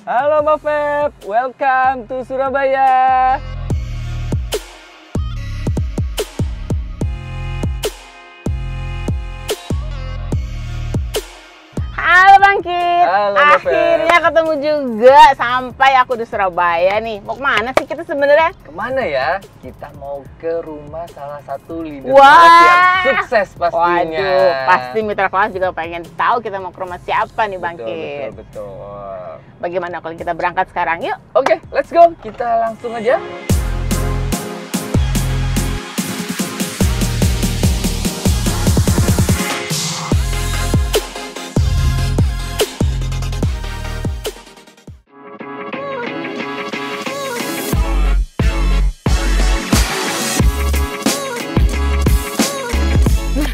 Halo Mbak Feb, welcome to Surabaya. Halo Bang Kit, Halo, Mbak Feb. akhirnya ketemu juga sampai aku di Surabaya nih. Mau kemana sih kita sebenarnya? Kemana ya? Kita mau ke rumah salah satu leader Wah. kelas yang sukses pastinya. Waduh, pasti mitra kelas juga pengen tahu kita mau ke rumah siapa nih Bang Betul, Kit. betul. Bagaimana kalau kita berangkat sekarang yuk? Oke, let's go. Kita langsung aja.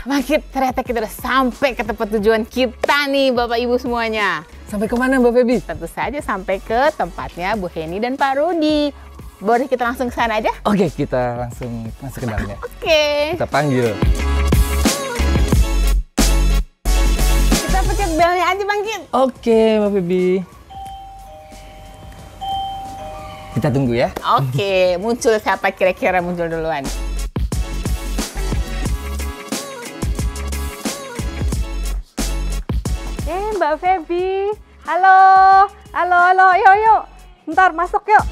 Bang Kit, ternyata kita udah sampai ke tempat tujuan kita nih Bapak Ibu semuanya. Sampai kemana Mbak Febi? Tentu saja sampai ke tempatnya Bu Heni dan Pak Rudi. Boleh kita langsung ke sana aja? Oke, kita langsung masuk ke dalamnya. Oke. Kita panggil. Kita pencet belnya aja Bang Kit. Oke, Mbak Febi. Kita tunggu ya. Oke, muncul siapa kira-kira muncul duluan? Mbak Febi, halo, yuk, ntar masuk yuk.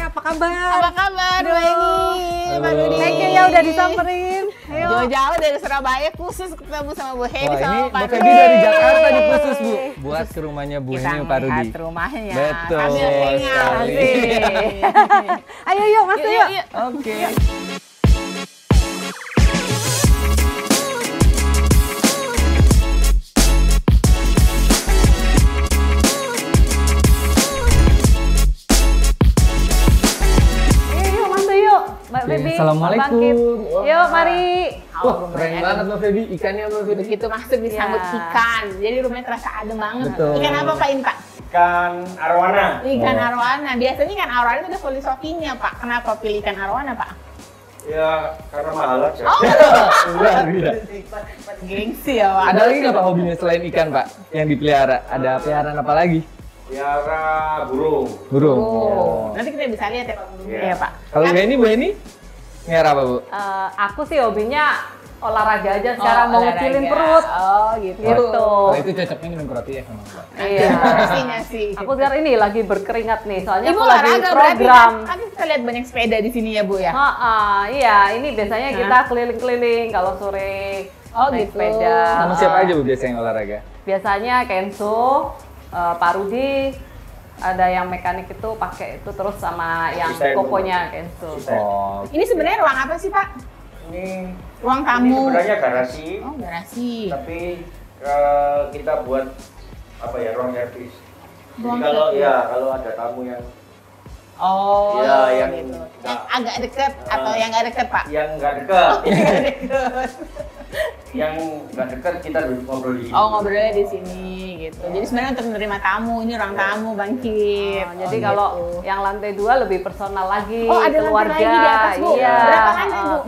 Apa kabar? Apa kabar, Bu Heni? Pak Rudi? Thank you ya udah disamperin. Ayo. Jauh-jauh dari Surabaya khusus ketemu sama Bu Heni Wah, sama ini Pak Mbak Rudi. Febi dari Jakarta nih khusus Bu, buat ke rumahnya Bu Kita Heni dan Pak Rudi. lihat rumahnya. Betul Sambil hangout. sekali. Ayo yuk, masuk yuk. Oke. Yuk, masuk yuk. Mbak Oke, Febi, Assalamualaikum. Bang Kit. Wah. Yuk, mari. Wah, keren banget Mbak Febi, ikannya Mbak Febi. Begitu masuk disambut Iya. ikan. Jadi rumahnya terasa adem banget. Betul. Ikan apa Pak ini Pak? Ikan arwana. Ikan Oh. arwana. Biasanya ikan arwana itu ada filosofinya Pak. Kenapa pilih ikan arwana Pak? Ya karena mahal aja. Luar biasa. Gengsi ya Pak. Ada lagi nggak Pak hobinya selain ikan Pak yang dipelihara? Ada peliharaan apa lagi? Piara burung. Burung. Oh. Nanti kita bisa lihat ya Pak. Iya. Iya Pak. Kalau Bu Heni melihara apa Bu? Aku sih hobinya olahraga aja sekarang mau olahraga. ngecilin perut. Oh gitu. Gitu. Kalau itu cocoknya minum roti ya sama Mbak. Iya. Pastinya sih. Aku sekarang ini lagi berkeringat nih, soalnya Ibu aku lagi olahraga berarti program. kan kita lihat banyak sepeda di sini ya Bu ya. Iya, ini biasanya kita keliling-keliling kalau sore Oh, naik gitu. sepeda. Sama siapa aja Bu biasanya olahraga? Biasanya Kenzo, Pak Rudi, ada yang mekanik itu pakai itu terus sama yang Asisten. kokonya Kenzo. Asisten. Oh, Ini sebenarnya ruang apa sih Pak? Ini Ruang ini tamu. sebenarnya garasi, Oh garasi. tapi kita buat apa ya ruang servis. Ruang Jadi kalau servis. ya kalau ada tamu yang Oh Iya, yang gitu. nggak- Yang agak dekat atau yang nggak dekat Pak? nggak dekat, yang nggak dekat kita duduk ngobrol di sini. Oh ngobrolnya di sini gitu. Jadi sebenarnya untuk menerima tamu, ini ruang tamu Bang Kit. Oh, jadi Oh, kalau gitu. yang lantai 2 lebih personal lagi, Oh, ada lantai keluarga. lagi di atas, Bu? Iya. Berapa lantai, Bu?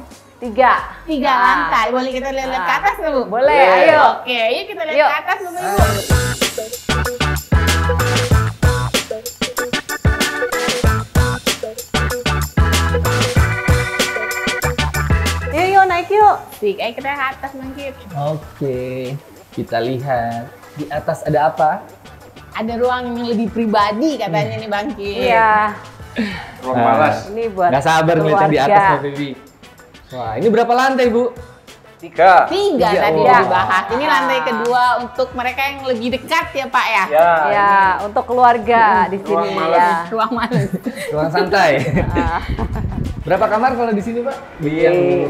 3. Tiga Nah. lantai, boleh kita lihat ke atas nggak Bu? Boleh, ayo. Oke, yuk kita lihat Yuk. ke atas Bapak Ibu. Yuk, naik yuk. Sik, ayo kita ke atas Bang Kit. Oke, kita lihat di atas ada apa? Ada ruang yang lebih pribadi katanya nih Bang Kit. Iya, Ruang malas. ini buat Nggak sabar nih yang di atas keluarga. Mbak Febi. Wah, ini berapa lantai Bu? 3. Tiga Tiga, tadi oh. udah dibahas. Ini lantai kedua untuk mereka yang lebih dekat ya Pak ya. Ya. Ya, untuk keluarga di sini Ruang malas. ya. Ruang malam. Ruang santai. Ah. Berapa kamar kalau di sini Pak? Di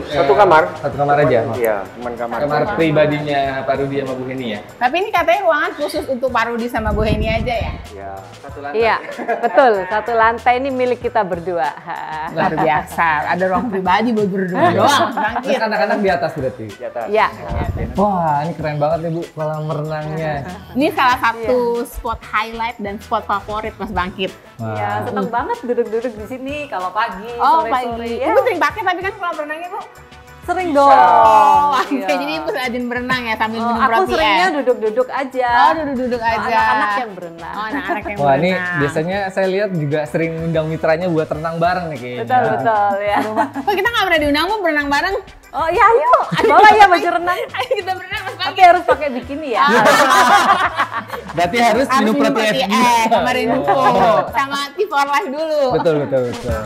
satu kamar. Satu kamar aja. Iya, cuman kamar. Kamar pribadinya Pak Rudi sama Bu Heni ya? Tapi ini katanya ruangan khusus untuk Pak Rudi sama Bu Heni aja ya. Ya. Satu lantai. Iya, betul. Satu lantai ini milik kita berdua. Luar biasa. Ada ruang pribadi buat berdua doang Bang Terus Kit. anak-anak di atas berarti? Di atas. Ya, Wah, ini keren banget nih Bu, kolam renangnya. Ini salah satu spot highlight dan spot favorit Mas Bangkit. ya seneng banget duduk-duduk di sini kalau pagi, Oh sore-sore. pagi. Ya. Ibu sering pakai tapi kan kolam renangnya Bu? Sering dong. Oh, Iya. jadi ibu rajin berenang ya sambil minum Aku roti seringnya es. duduk-duduk aja. Oh, duduk-duduk aja. Anak-anak yang berenang. Oh, anak-anak yang Wah, ini berenang. biasanya saya lihat juga sering undang mitranya buat renang bareng nih kayaknya. Betul ya. Kok kita nggak pernah diundang Bu berenang bareng? Oh iya, ayo. Bawa ya baju renang. Ayo kita berenang Mas Tapi Bangkit. harus pakai bikini ya. Berarti harus minum protein es juga. sama Renufo sama T4Life dulu. Betul, betul, betul.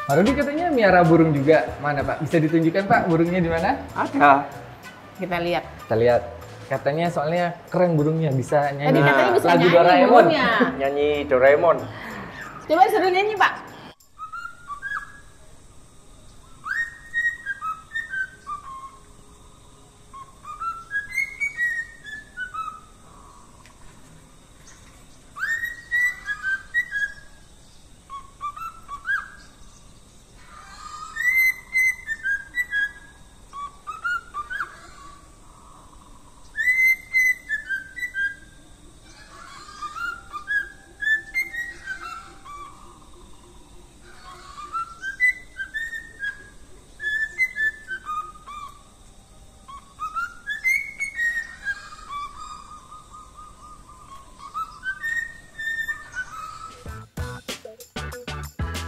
Pak Rudi katanya miara burung juga. Mana Pak? Bisa ditunjukkan Pak burungnya di mana? Ada. Kita lihat. Kita lihat. Katanya soalnya keren burungnya, bisa Tadi nyanyi katanya bisa lagu nyanyi Doraemon. burungnya. Nyanyi Doraemon. Coba suruh nyanyi Pak.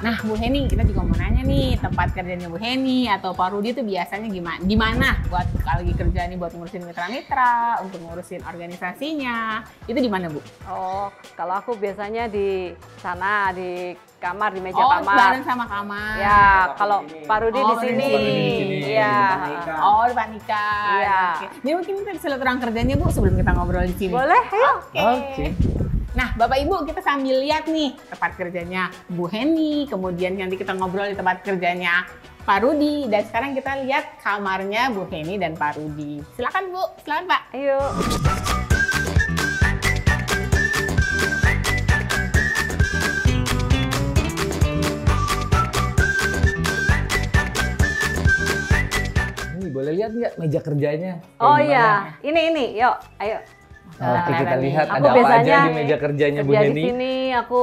Nah, Bu Heni, kita juga mau nanya nih, tempat kerjanya Bu Heni atau Pak Rudi itu biasanya gimana? Di mana buat kalau lagi kerja nih buat ngurusin mitra-mitra, untuk ngurusin organisasinya, itu di mana Bu? Oh, kalau aku biasanya di sana, di kamar, di meja Oh, kamar. bareng sama kamar. Ya, kalau Pak Rudi Oh, di sini. Pak Rudi di sini. Iya. Oh, di Panika. Iya. Oke. Jadi mungkin kita bisa lihat orang kerjanya Bu sebelum kita ngobrol di sini. Boleh, ayo. Oke. Nah, Bapak Ibu, kita sambil lihat nih tempat kerjanya Bu Heni, kemudian nanti kita ngobrol di tempat kerjanya Pak Rudi, dan sekarang kita lihat kamarnya Bu Heni dan Pak Rudi. Silakan Bu, silakan Pak. Ayo. Ini boleh lihat nggak meja kerjanya? Kayak Oh gimana? iya, ini, yuk, ayo. Oke, kita lihat Aku ada apa aja biasanya di meja kerjanya Bu kerja di Heni. sini aku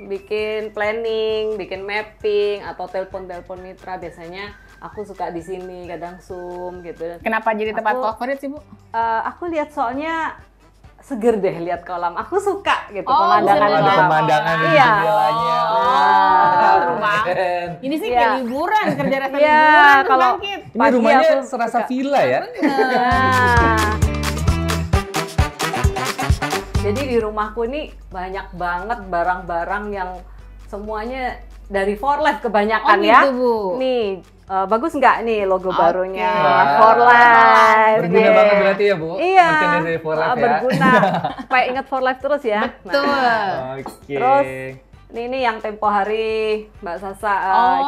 bikin planning, bikin mapping atau telepon-telepon mitra. Biasanya aku suka di sini, kadang Zoom gitu. Kenapa jadi tempat Aku- favorit sih Bu? Aku lihat soalnya seger deh lihat kolam. Aku suka gitu Oh, pemandangan bisa Ada lihat. pemandangan di Iya. jendelanya. seru banget. Keren. Ini sih Iya. kayak liburan, kerja rasa Iya, liburan Mas kalau- Bangkit. Ini Pagi rumahnya aku serasa suka. villa ya? Nah. Jadi di rumahku ini banyak banget barang-barang yang semuanya dari 4Life kebanyakan Oh, ya. gitu, Bu. Nih, bagus nggak nih logo Oke. barunya Wah. 4Life? Berguna Yeah. banget berarti ya Bu? Iya, Merchandise dari 4Life ya? berguna. Supaya ingat 4Life terus ya. Betul. Nah, Oke. terus ini yang tempo hari Mbak Sasa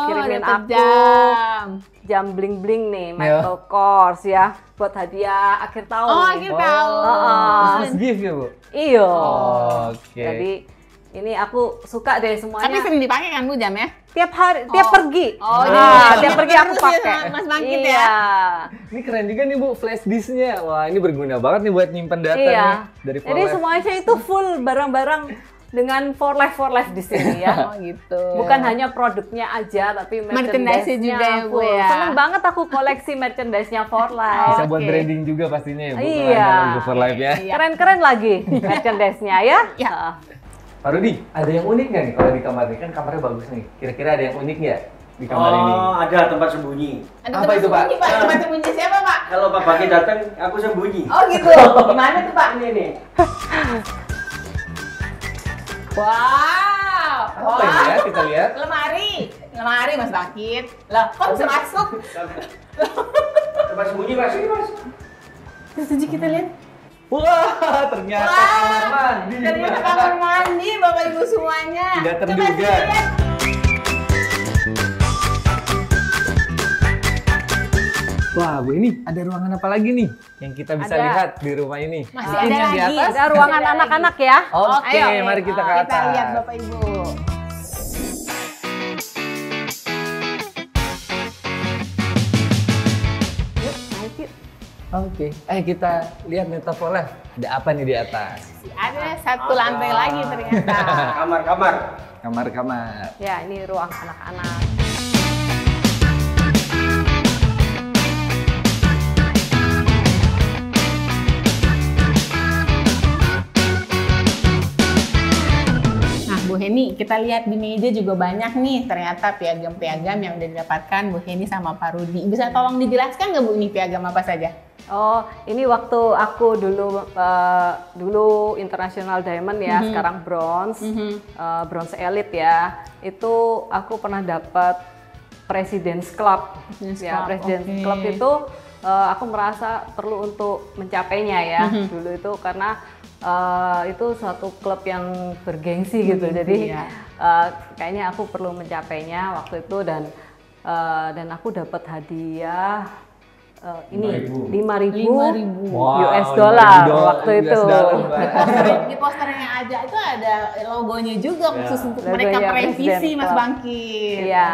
kirimin dapat aku jam. jam bling-bling nih, Iya. Michael Kors ya, buat hadiah akhir tahun. Oh, nih. akhir tahun. Christmas gift ya Bu? Iya. Oke. Jadi ini aku suka deh semuanya. Tapi sering dipakai kan Bu jam ya? Tiap hari, tiap Oh. pergi. Oh, Nah, jadi tiap pergi aku terus ya pakai. sama Mas Bangkit ya? Iya. Ini keren juga nih Bu, flash disknya. Wah, ini berguna banget nih buat nyimpen data Iya. nih dari Jadi 4Life. semuanya itu full barang-barang dengan 4Life di sini ya. Oh gitu. Bukan hanya produknya aja, tapi Merchandise-nya juga ya, Bu, full. ya? Seneng banget aku koleksi merchandise-nya 4Life. Bisa buat Oke. branding juga pastinya ya Bu, kalau Iya. ada logo 4Life ya. Iya. Keren-keren lagi merchandise-nya ya. Iya. Nah. Pak Rudi, ada yang unik nggak nih kalau di kamar ini? Kan kamarnya bagus nih. Kira-kira ada yang unik nggak di kamar ini? Oh, ada tempat sembunyi. Ada Apa tempat itu, Pak? sembunyi, Pak? Tempat sembunyi siapa, Pak? Kalau Pak Bagi datang, aku sembunyi. Oh gitu. Gimana tuh, Pak? Ini nih. Wow. Apa ini ya? Kita lihat. Lemari. Lemari Mas Bangkit. Lah, kok bisa masuk? Tempat sembunyi Mas, ini Mas. Terus aja kita lihat. Wah, ternyata kamar mandi. Ternyata kamar mandi Bapak Ibu semuanya. Tidak Coba terduga. kita lihat. Wah, Bu, ini ada ruangan apa lagi nih yang kita bisa Ada. lihat di rumah ini? Masih Mungkin ada yang di lagi. atas? Ada ruangan Ada lagi. anak-anak ya. Oke, Ayo, mari kita ke atas. Kita lihat Bapak Ibu. Yuk, naik yuk. Oke, kita lihat nih top left. Ada apa nih di atas? Ada satu lantai lagi ternyata. Kamar-kamar. Kamar-kamar. Ya, ini ruang anak-anak. Nah, Bu Heni, kita lihat di meja juga banyak nih ternyata piagam-piagam yang udah didapatkan Bu Heni sama Pak Rudi. Bisa tolong dijelaskan nggak Bu, ini piagam apa saja? Oh, ini waktu aku dulu International Diamond ya, sekarang bronze, bronze elite ya. Itu aku pernah dapat President's Club. President's Club itu aku merasa perlu untuk mencapainya ya. Dulu itu karena itu suatu klub yang bergengsi gitu. Jadi kayaknya aku perlu mencapainya waktu itu dan aku dapat hadiah ini 5.000 US dollar waktu itu. Di posternya aja itu ada logonya juga khusus untuk Logonya mereka presisi Presiden Mas Club. Bangkit. Iya.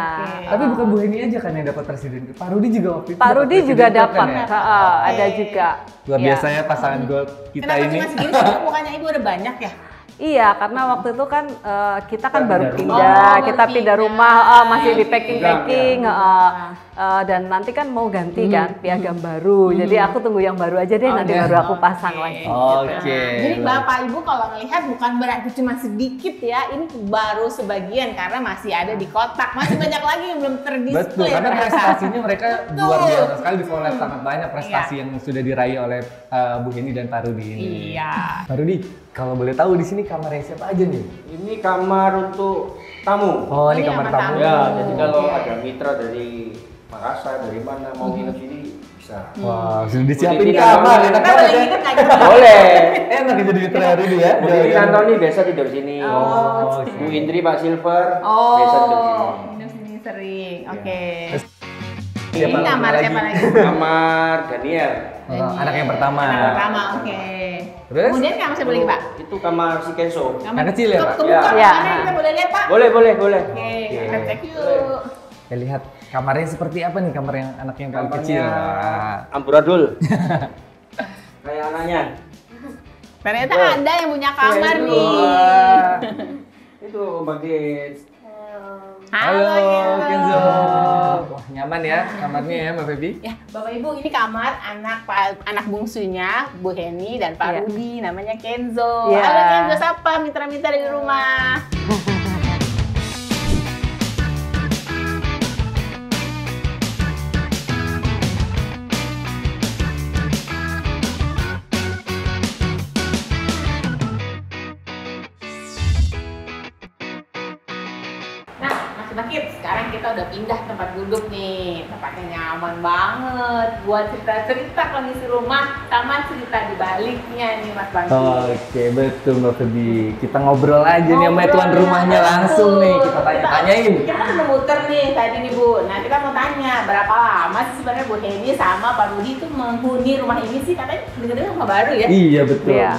Tapi bukan Bu Heni aja kan yang dapat presiden. Pak Rudi juga waktu itu. Pak dapat Rudi juga Presiden Club dapat, kan ya? ada juga. Luar Iya. biasa ya pasangan gold kita Kenapa ini. cuma segini sih? Bukannya Ibu ada banyak ya? Iya, karena waktu itu kan kita kan baru pindah pindah, rumah. kita Baru pindah pindah. rumah, masih di packing, Iya. dan nanti kan mau ganti kan piagam baru. Jadi aku tunggu yang baru aja deh, nanti baru aku pasang lagi. Oke. Jadi Bapak Ibu kalau melihat bukan berarti cuma sedikit ya, ini baru sebagian karena masih ada di kotak, masih banyak lagi yang belum terdisplay. Betul, karena ternyata. prestasinya mereka Betul. luar biasa sekali di Volleyball sangat banyak prestasi yang sudah diraih oleh Bu Heni dan Pak Rudi ini. Iya. Pak Rudi, kalau boleh tahu di sini kamarnya siapa aja nih? Ini kamar untuk tamu. Oh, ini Ini kamar kamar tamu. tamu. Ya, jadi kalau Oke. ada mitra dari Makassar, dari mana mau nginep sini bisa. Wah, sudah disiapin Ini kamar, kamar. enak Kita banget boleh ya. nginep nggak gitu? Boleh. Enak ya jadi mitra Rudi ya. Bu Indri Antoni biasa tidur sini. Oh, Bu Indri Pak Silver Oh, biasa tidur sini. minum sini sering. Oke. Siapa Ini kamar lagi? siapa lagi? Kamar Daniel. Oh, anak yang pertama. Anak pertama, oke. Terus? Kemudian kamar siapa lagi, Pak? Itu kamar si Kenzo. Anak kecil ya, Pak? Kebuka Ya. kamarnya kita boleh lihat, Pak? Boleh, boleh, boleh. Oke, kita cek yuk. Ya lihat kamarnya seperti apa nih kamar yang anak yang paling Kamarnya kecil. Wah. Amburadul. Kayak anaknya. Ternyata Oh. ada yang punya kamar Ya, itu. nih. Wah. Itu bagi Halo, Kenzo. Kenzo. Wah, nyaman ya kamarnya ya, Mbak Febi? Ya, Bapak Ibu, ini kamar anak bungsunya Bu Heni dan Pak Iya. Rudi, namanya Kenzo. Iya. Halo Kenzo, sapa mitra-mitra di rumah. Nah, Mas Bakit, sekarang kita udah pindah tempat duduk nih. Tempatnya nyaman banget buat cerita-cerita kondisi rumah sama cerita di baliknya nih Mas Bakit. Oke, betul Mbak Febi. Kita ngobrol aja nih sama Ngobrol tuan rumahnya betul. langsung nih. Kita tanya-tanyain. Kita kan udah muter nih tadi nih Bu. Nah, kita mau tanya berapa lama sih sebenarnya Bu Heni sama Pak Rudi itu menghuni rumah ini sih? Katanya dengar-dengar rumah baru ya? Iya, betul. Iya.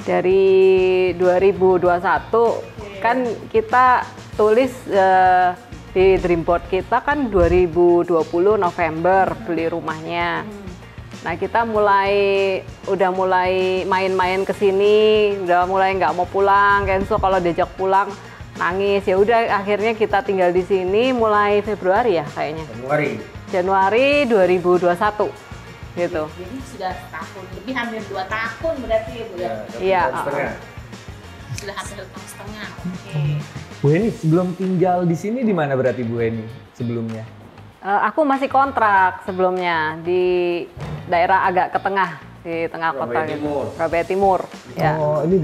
Dari 2021 kan kita tulis di dreamboard kita kan 2020 November beli rumahnya. Nah, kita udah mulai main-main ke sini, udah mulai nggak mau pulang. Kenzo kalau diajak pulang nangis. Ya udah akhirnya kita tinggal di sini mulai Februari ya kayaknya. Januari 2021 gitu. Jadi sudah setahun lebih, hampir 2 tahun berarti ya Bu ya? Iya, Sudah hampir 1 tahun setengah. Oke. Bu Heni, sebelum tinggal di sini di mana berarti Bu Heni sebelumnya? Aku masih kontrak sebelumnya di daerah agak ke tengah, di tengah kota Surabaya gitu. Timur. Surabaya Timur. Ya. Oh, ini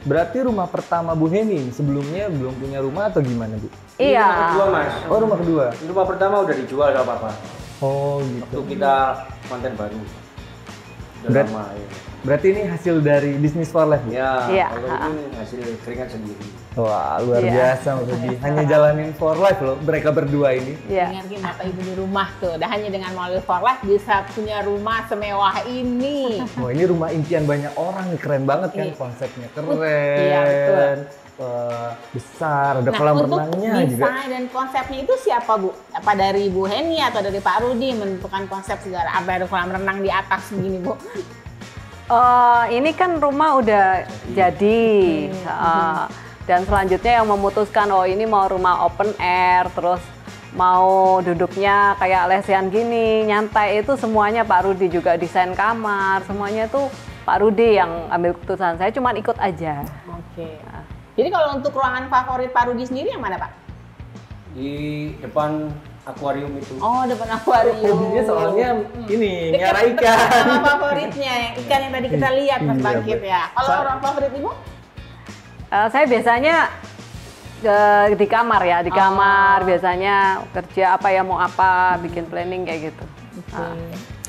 berarti rumah pertama Bu Heni. Sebelumnya belum punya rumah atau gimana, Bu? Iya. Rumah kedua, Mas. Oh, rumah kedua. Rumah pertama udah dijual gak apa-apa. Oh, Waktu gitu. kita konten baru. Udah Berat- lama ya. Berarti ini hasil dari bisnis for life, Bu? Ya, Iya, kalau ini hasil keringat sendiri. Wah, luar Iya. biasa Mbak Febi. Hanya jalanin for life loh, mereka berdua ini. Iya. Dengarkan Bapak Ibu di rumah tuh, dan hanya dengan melalui For Life bisa punya rumah semewah ini. Wah, ini rumah impian banyak orang nih, keren banget kan Iya. konsepnya, Iya, betul. keren. besar, ada Nah, kolam untuk renangnya juga. desain dan konsepnya itu siapa, Bu? Apa dari Bu Heni atau dari Pak Rudi menentukan konsep segala? Apa ada kolam renang di atas begini, Bu? Ini kan rumah udah jadi. Dan selanjutnya yang memutuskan, oh ini mau rumah open air, terus mau duduknya kayak lesehan gini, nyantai, itu semuanya Pak Rudi. Juga desain kamar, semuanya itu Pak Rudi yang ambil keputusan. Saya cuma ikut aja. Oke. Jadi kalau untuk ruangan favorit Pak Rudi sendiri yang mana, Pak? Di depan akuarium itu. Oh, depan akuarium. Hobinya soalnya ini, Dekat nyara ikan. sama favoritnya, yang ikan yang tadi kita lihat Mas Iya, Bangkit ya. Kalau orang favorit Ibu? Saya biasanya di kamar ya, di kamar biasanya kerja apa ya, mau apa, bikin planning kayak gitu.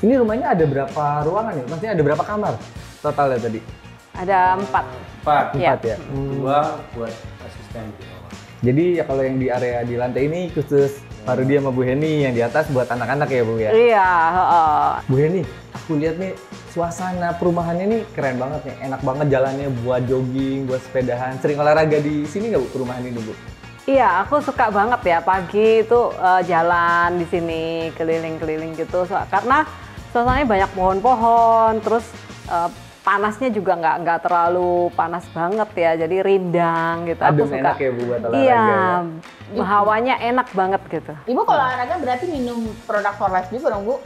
Ini rumahnya ada berapa ruangan nih? Maksudnya ada berapa kamar totalnya tadi? Ada 4. 4. Ya. 4 ya? 2 buat asisten. Jadi ya kalau yang di area di lantai ini khusus Pak Rudi sama Bu Heni, yang di atas buat anak-anak ya Bu ya? Iya. Bu Heni, aku lihat nih suasana perumahannya nih keren banget nih, enak banget jalannya buat jogging, buat sepedahan. Sering olahraga di sini nggak Bu, perumahan ini Bu? Iya, aku suka banget ya pagi itu jalan di sini keliling-keliling gitu. Karena suasananya banyak pohon-pohon, terus panasnya juga nggak terlalu panas banget ya, jadi rindang gitu. Adem, aku suka. enak ya Bu buat olahraga. Iya, ya? hawanya enak banget gitu. Ibu kalau olahraga berarti minum produk For Life juga dong, Bu?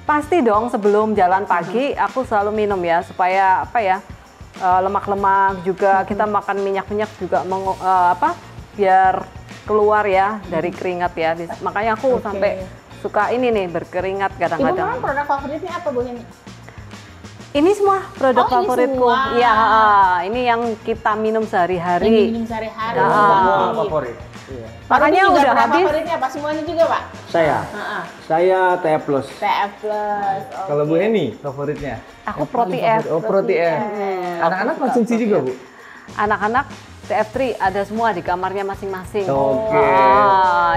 Pasti dong, sebelum jalan pagi aku selalu minum ya, supaya apa ya, lemak-lemak juga, kita makan minyak-minyak juga biar keluar ya dari keringat ya. Makanya aku sampai suka ini nih, berkeringat Ibu kadang-kadang. memang produk favoritnya apa, Bu Heni? Ini semua produk Oh, ini favoritku. semua. Iya, ini yang kita minum Yang sehari-hari. minum sehari-hari. Semua favorit. Iya. Makanya Rudi juga udah produk habis. favoritnya apa? Semuanya juga, Pak? Saya. Heeh. Saya TF Plus. TF Plus. Kalau Bu Heni favoritnya? Aku Proti F. Oh, Proti F. Anak-anak konsumsi juga Bu? Anak-anak TF3 ada semua di kamarnya masing-masing. Oke.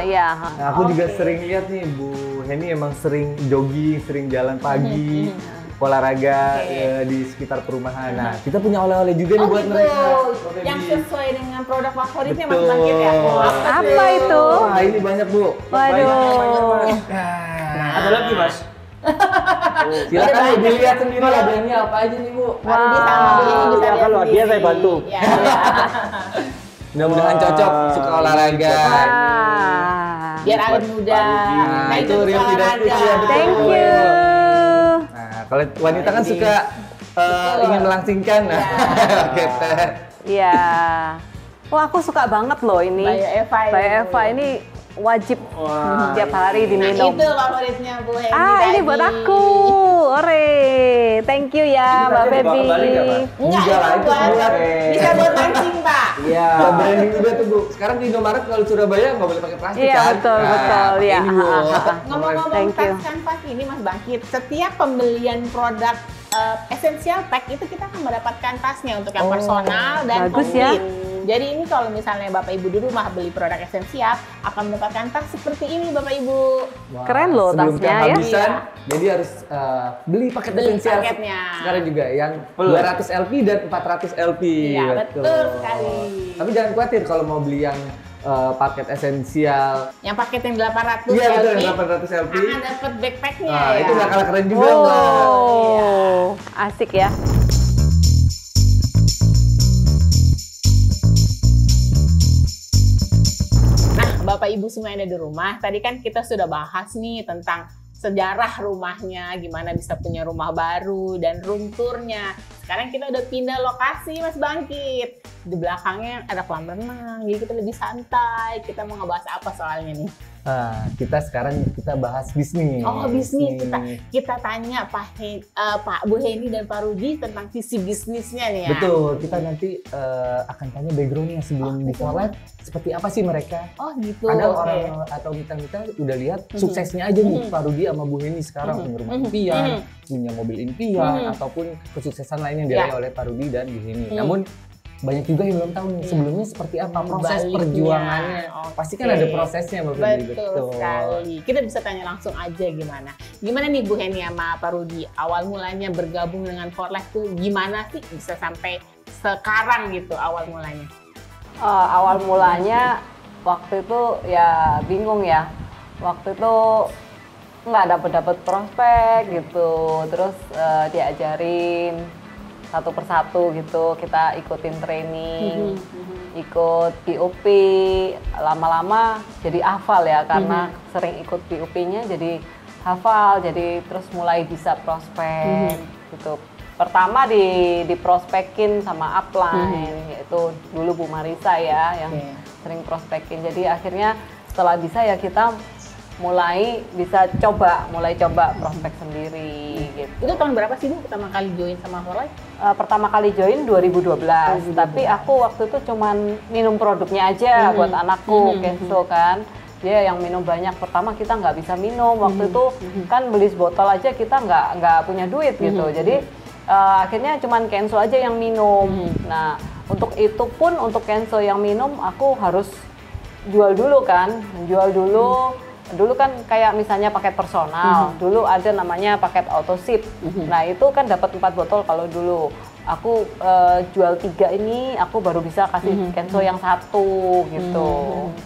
Iya. Nah, aku juga sering lihat nih Bu Heni emang sering jogging, sering jalan pagi, olahraga di sekitar perumahan. Nah, kita punya oleh-oleh juga nih buat gitu. mereka. Yang sesuai dengan produk favoritnya Mas Betul. Bangkit ya? Apa itu? Wah, ini banyak Bu. Waduh. Nah, Ada lagi Mas? silakan Bu dilihat sendiri hadiahnya apa aja nih Bu. Pak Rudi sama Bu Heni bisa Ya, lihat kalau sendiri. dia saya bantu. Ya. Mudah-mudahan cocok, suka olahraga. Ah. Biar awet muda. Nah, Nah, itu itu real tidak olahraga. tips ya, betul. Thank you. Nah, kalau wanita kan suka ingin melangsingkan. Nah, oke teh. Iya. Wah, aku suka banget loh ini. Bayo Eva ini. Bayo Eva ini wajib Wah, tiap hari Nah, diminum. itu favoritnya Bu Heni Ini tadi. buat aku. Ore. Thank you ya, Mbak nanti dibawa Feby. kembali nggak, Mas? Enggak, Enggak lah, itu itu buat, buat- bisa buat mancing, Pak. Iya. Buat branding juga tuh Bu. Sekarang di Indomaret kalau di Surabaya nggak boleh pakai plastik Iya, kan? betul, betul, pakai iya. ini, Bu. Ngomong-ngomong Thank you. tas kanvas ini Mas Bangkit, setiap pembelian produk Essential Pack itu kita akan mendapatkan tasnya untuk yang Oh, personal dan bagus ya. komplit. Jadi ini kalau misalnya Bapak Ibu di rumah beli produk esensial akan mendapatkan tas seperti ini Bapak Ibu. Wah, Keren loh sebelum tasnya ya. kehabisan, jadi harus beli paket Beli esensial paketnya. sekarang juga yang 200 LP dan 400 LP. Iya, betul sekali. Tapi jangan khawatir kalau mau beli yang paket esensial. Yang paket yang 800 Iya betul, LP, yang 800 LP. akan dapat backpacknya Nah, ya. itu nggak kalah keren juga, Mbak. Oh, asik ya. Nah, Bapak Ibu semua yang ada di rumah, tadi kan kita sudah bahas nih tentang sejarah rumahnya, gimana bisa punya rumah baru dan room tour-nya. Sekarang kita udah pindah lokasi Mas Bangkit. Di belakangnya ada kolam renang, jadi kita lebih santai. Kita mau ngebahas apa soalnya nih? Nah, kita sekarang bahas bisnis. Oh, bisnis. Kita tanya Pak Bu Heni dan Pak Rudi tentang visi bisnisnya nih ya. Betul, kita nanti akan tanya background-nya sebelum di For Life, seperti apa sih mereka. Oh gitu. Ada oke. orang atau kita udah lihat suksesnya aja nih Pak Rudi sama Bu Heni sekarang punya rumah impian, punya mobil impian, ataupun kesuksesan lain yang diraih oleh Pak Rudi dan Bu Heni. Namun banyak juga yang belum tahu nih sebelumnya seperti apa proses Baliknya. perjuangannya. Oke. Pasti kan ada prosesnya Mbak Feby. Betul sekali. Kita bisa tanya langsung aja gimana. Gimana nih Bu Heni sama Pak Rudi? Awal mulanya bergabung dengan For Life tuh gimana sih bisa sampai sekarang gitu awal mulanya? Awal mulanya waktu itu ya bingung ya. Waktu itu nggak dapet prospek gitu. Terus diajarin satu persatu gitu, kita ikutin training, ikut POP, lama-lama jadi hafal ya karena sering ikut POP-nya jadi hafal, jadi terus mulai bisa prospek gitu. Pertama di prospekin sama upline, yaitu dulu Bu Marisa ya yang sering prospekin. Jadi akhirnya setelah bisa ya kita mulai coba prospek sendiri gitu. Itu tahun berapa sih Bu pertama kali join sama Forlife? Pertama kali join 2012, tapi aku waktu itu cuman minum produknya aja buat anakku, Kenzo kan. Dia yang minum banyak, pertama kita nggak bisa minum, waktu itu kan beli botol aja kita nggak punya duit gitu. Jadi akhirnya cuman Kenzo aja yang minum. Nah untuk itu pun, untuk Kenzo yang minum aku harus jual dulu kan, dulu kan kayak misalnya paket personal, dulu ada namanya paket auto ship. Nah itu kan dapat 4 botol kalau dulu. Aku jual 3 ini, aku baru bisa kasih Kenzo yang 1 gitu.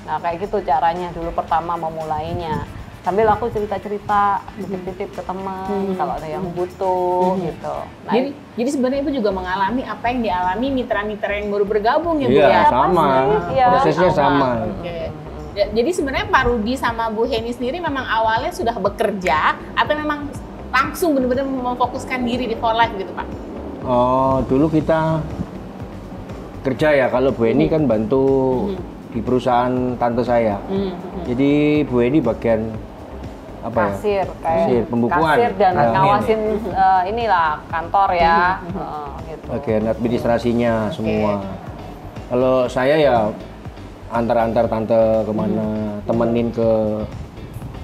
Nah kayak gitu caranya dulu pertama memulainya. Sambil aku cerita-cerita, titip-titip ke teman kalau ada yang butuh gitu. Nah, jadi sebenarnya Ibu juga mengalami apa yang dialami mitra-mitra yang baru bergabung ya Bu Iya, ya? sama. Prosesnya sama. Oke. Jadi sebenarnya Pak Rudi sama Bu Heni sendiri memang awalnya sudah bekerja atau memang langsung benar-benar memfokuskan diri di Forlife gitu Pak? Oh, dulu kita kerja ya. Kalau Bu Heni kan bantu di perusahaan tante saya. Jadi Bu Heni bagian apa kasir, ya? Kasir, pembukuan. Kasir dan ngawasin inilah kantor ya. Gitu. Bagian administrasinya semua. Kalau saya ya antar-antar tante kemana, temenin ke